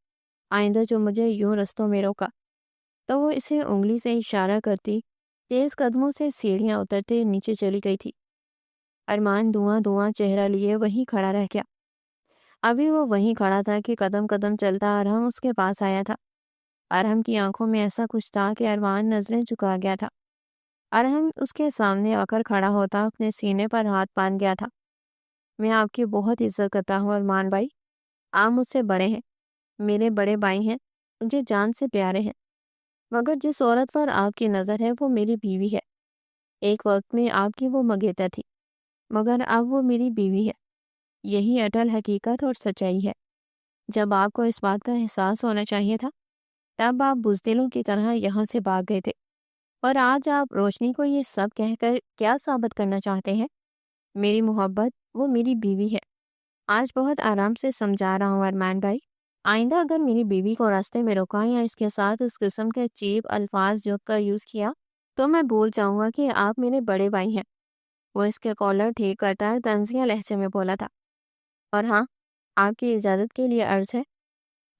آئندہ جو مجھے یوں رستوں میں روکا، تو وہ اسے انگلی سے اشارہ کرتی تیز قدموں سے سیڑھیاں اترتے نیچے چلی گئی تھی۔ ارمان دھواں دھواں چہرہ لیے وہیں کھڑا رہ گیا۔ ابھی وہ وہیں کھڑا تھا کہ قدم قدم چلتا ارحم اس کے پاس آیا تھا۔ ارحم کی آنکھوں میں ایسا کچھ تھا کہ ارمان نظریں چکا گیا تھا۔ ارحم اس کے سامنے آ کر کھڑا ہوتا اپنے سینے پر ہاتھ باندھ گیا تھا۔ میں آپ کی بہت عزت کرتا ہوں ارمان بھائی، آپ مجھ سے بڑے ہیں، میرے بڑے بھائی ہیں، مجھے جان سے پیارے ہیں، مگر جس عورت پر آپ کی نظر ہے وہ میری بیوی ہے۔ ایک وقت میں آپ کی وہ مگیتا تھی، مگر اب وہ میری بیوی ہے۔ یہی اٹل حقیقت اور سچائی ہے۔ جب آپ کو اس بات کا احساس ہونا چاہیے تھا تب آپ بزدلوں کی طرح یہاں سے بھاگ گئے تھے، اور آج آپ روشنی کو یہ سب کہہ کر کیا ثابت کرنا چاہتے ہیں؟ میری محبت، وہ میری بیوی ہے۔ آج بہت آرام سے سمجھا رہا ہوں ارمان بھائی، آئندہ اگر میری بیوی کو راستے میں روکا یا اس کے ساتھ اس قسم کے چیپ الفاظ کا یوز کیا تو میں بھول جاؤں گا کہ آپ میرے بڑے بھائی ہیں۔ وہ اس کے کالر ٹھیک کرتا ہے طنزیہ لہجے میں بولا تھا۔ اور ہاں، آپ کی اجازت کے لیے عرض ہے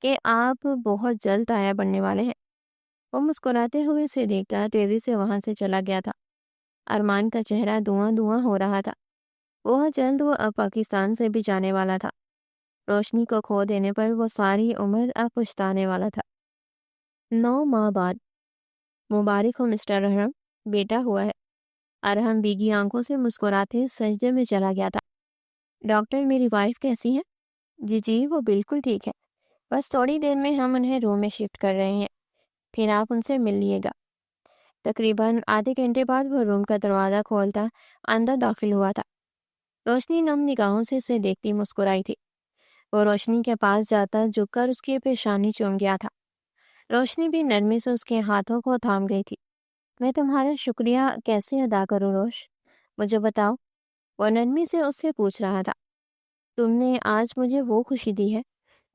کہ آپ بہت جلد آیا بننے والے ہیں۔ وہ مسکراتے ہوئے اسے دیکھتا تیزی سے وہاں سے چلا گیا تھا۔ ارمان کا چہرہ دھواں دھواں ہو رہا تھا۔ بہت جلد وہ اب پاکستان سے بھی جانے والا تھا۔ روشنی کو کھو دینے پر وہ ساری عمر اب پچھتانے والا تھا۔ 9 ماہ بعد۔ مبارک ہو مسٹر ارحم، بیٹا ہوا ہے۔ ارحم بھیگی آنکھوں سے مسکراتے سجدے میں چلا گیا تھا۔ ڈاکٹر، میری وائف کیسی ہے؟ جی وہ بالکل ٹھیک ہے، بس تھوڑی دیر میں ہم انہیں روم میں شفٹ کر رہے ہیں، پھر آپ ان سے مل لیے گا۔ تقریباً آدھے گھنٹے بعد وہ روم کا دروازہ کھولتا اندر داخل ہوا تھا۔ روشنی نم نگاہوں سے اسے دیکھتی مسکرائی تھی۔ وہ روشنی کے پاس جاتا جھک کر اس کی پیشانی چوم گیا تھا۔ روشنی بھی نرمی سے اس کے ہاتھوں کو تھام گئی تھی۔ میں تمہارا شکریہ کیسے ادا کروں روش؟ مجھے بتاؤ، وہ نرمی سے اس سے پوچھ رہا تھا۔ تم نے آج مجھے وہ خوشی دی ہے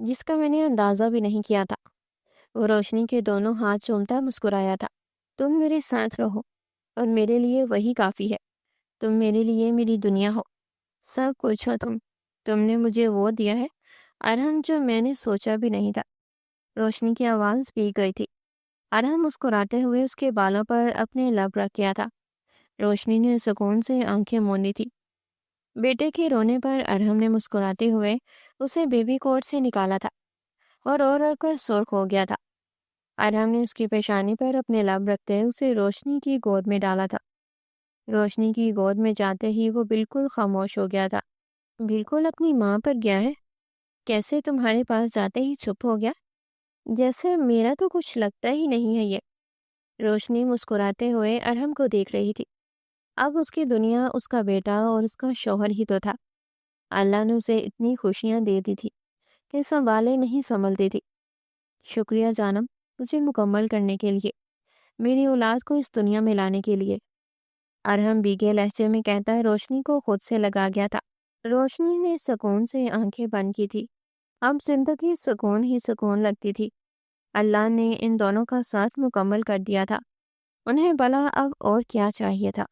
جس کا میں نے اندازہ بھی نہیں کیا تھا۔ وہ روشنی کے دونوں ہاتھ چومتا مسکرایا تھا۔ تم میرے ساتھ رہو اور میرے لیے وہی کافی ہے۔ تم میرے لیے میری دنیا ہو، سب کچھ ہو تم نے مجھے وہ دیا ہے ارحم جو میں نے سوچا بھی نہیں تھا۔ روشنی کی آواز بھیگ گئی تھی۔ ارحم مسکراتے ہوئے اس کے بالوں پر اپنے لب رکھ گیا تھا۔ روشنی نے سکون سے آنکھیں موندی تھی۔ بیٹے کے رونے پر ارحم نے مسکراتے ہوئے اسے بیبی کوٹ سے نکالا تھا اور رو رو کر سرخ ہو گیا تھا۔ ارحم نے اس کی پیشانی پر اپنے لب رکھتے اسے روشنی کی گود میں ڈالا تھا۔ روشنی کی گود میں جاتے ہی وہ بالکل خاموش ہو گیا تھا۔ بالکل اپنی ماں پر گیا ہے، کیسے تمہارے پاس جاتے ہی چپ ہو گیا؟ جیسے میرا تو کچھ لگتا ہی نہیں ہے یہ۔ روشنی مسکراتے ہوئے ارحم کو دیکھ رہی تھی۔ اب اس کی دنیا اس کا بیٹا اور اس کا شوہر ہی تو تھا۔ اللہ نے اسے اتنی خوشیاں دے دی تھی کہ سنبھالے نہیں سنبھلتی تھی۔ شکریہ جانم، مجھے مکمل کرنے کے لیے، میری اولاد کو اس دنیا میں لانے کے لیے، ارحم بھیگے لہجے میں کہتا ہے روشنی کو خود سے لگا گیا تھا۔ روشنی نے سکون سے آنکھیں بند کی تھی۔ اب زندگی سکون ہی سکون لگتی تھی۔ اللہ نے ان دونوں کا ساتھ مکمل کر دیا تھا۔ انہیں بھلا اب اور کیا چاہیے تھا؟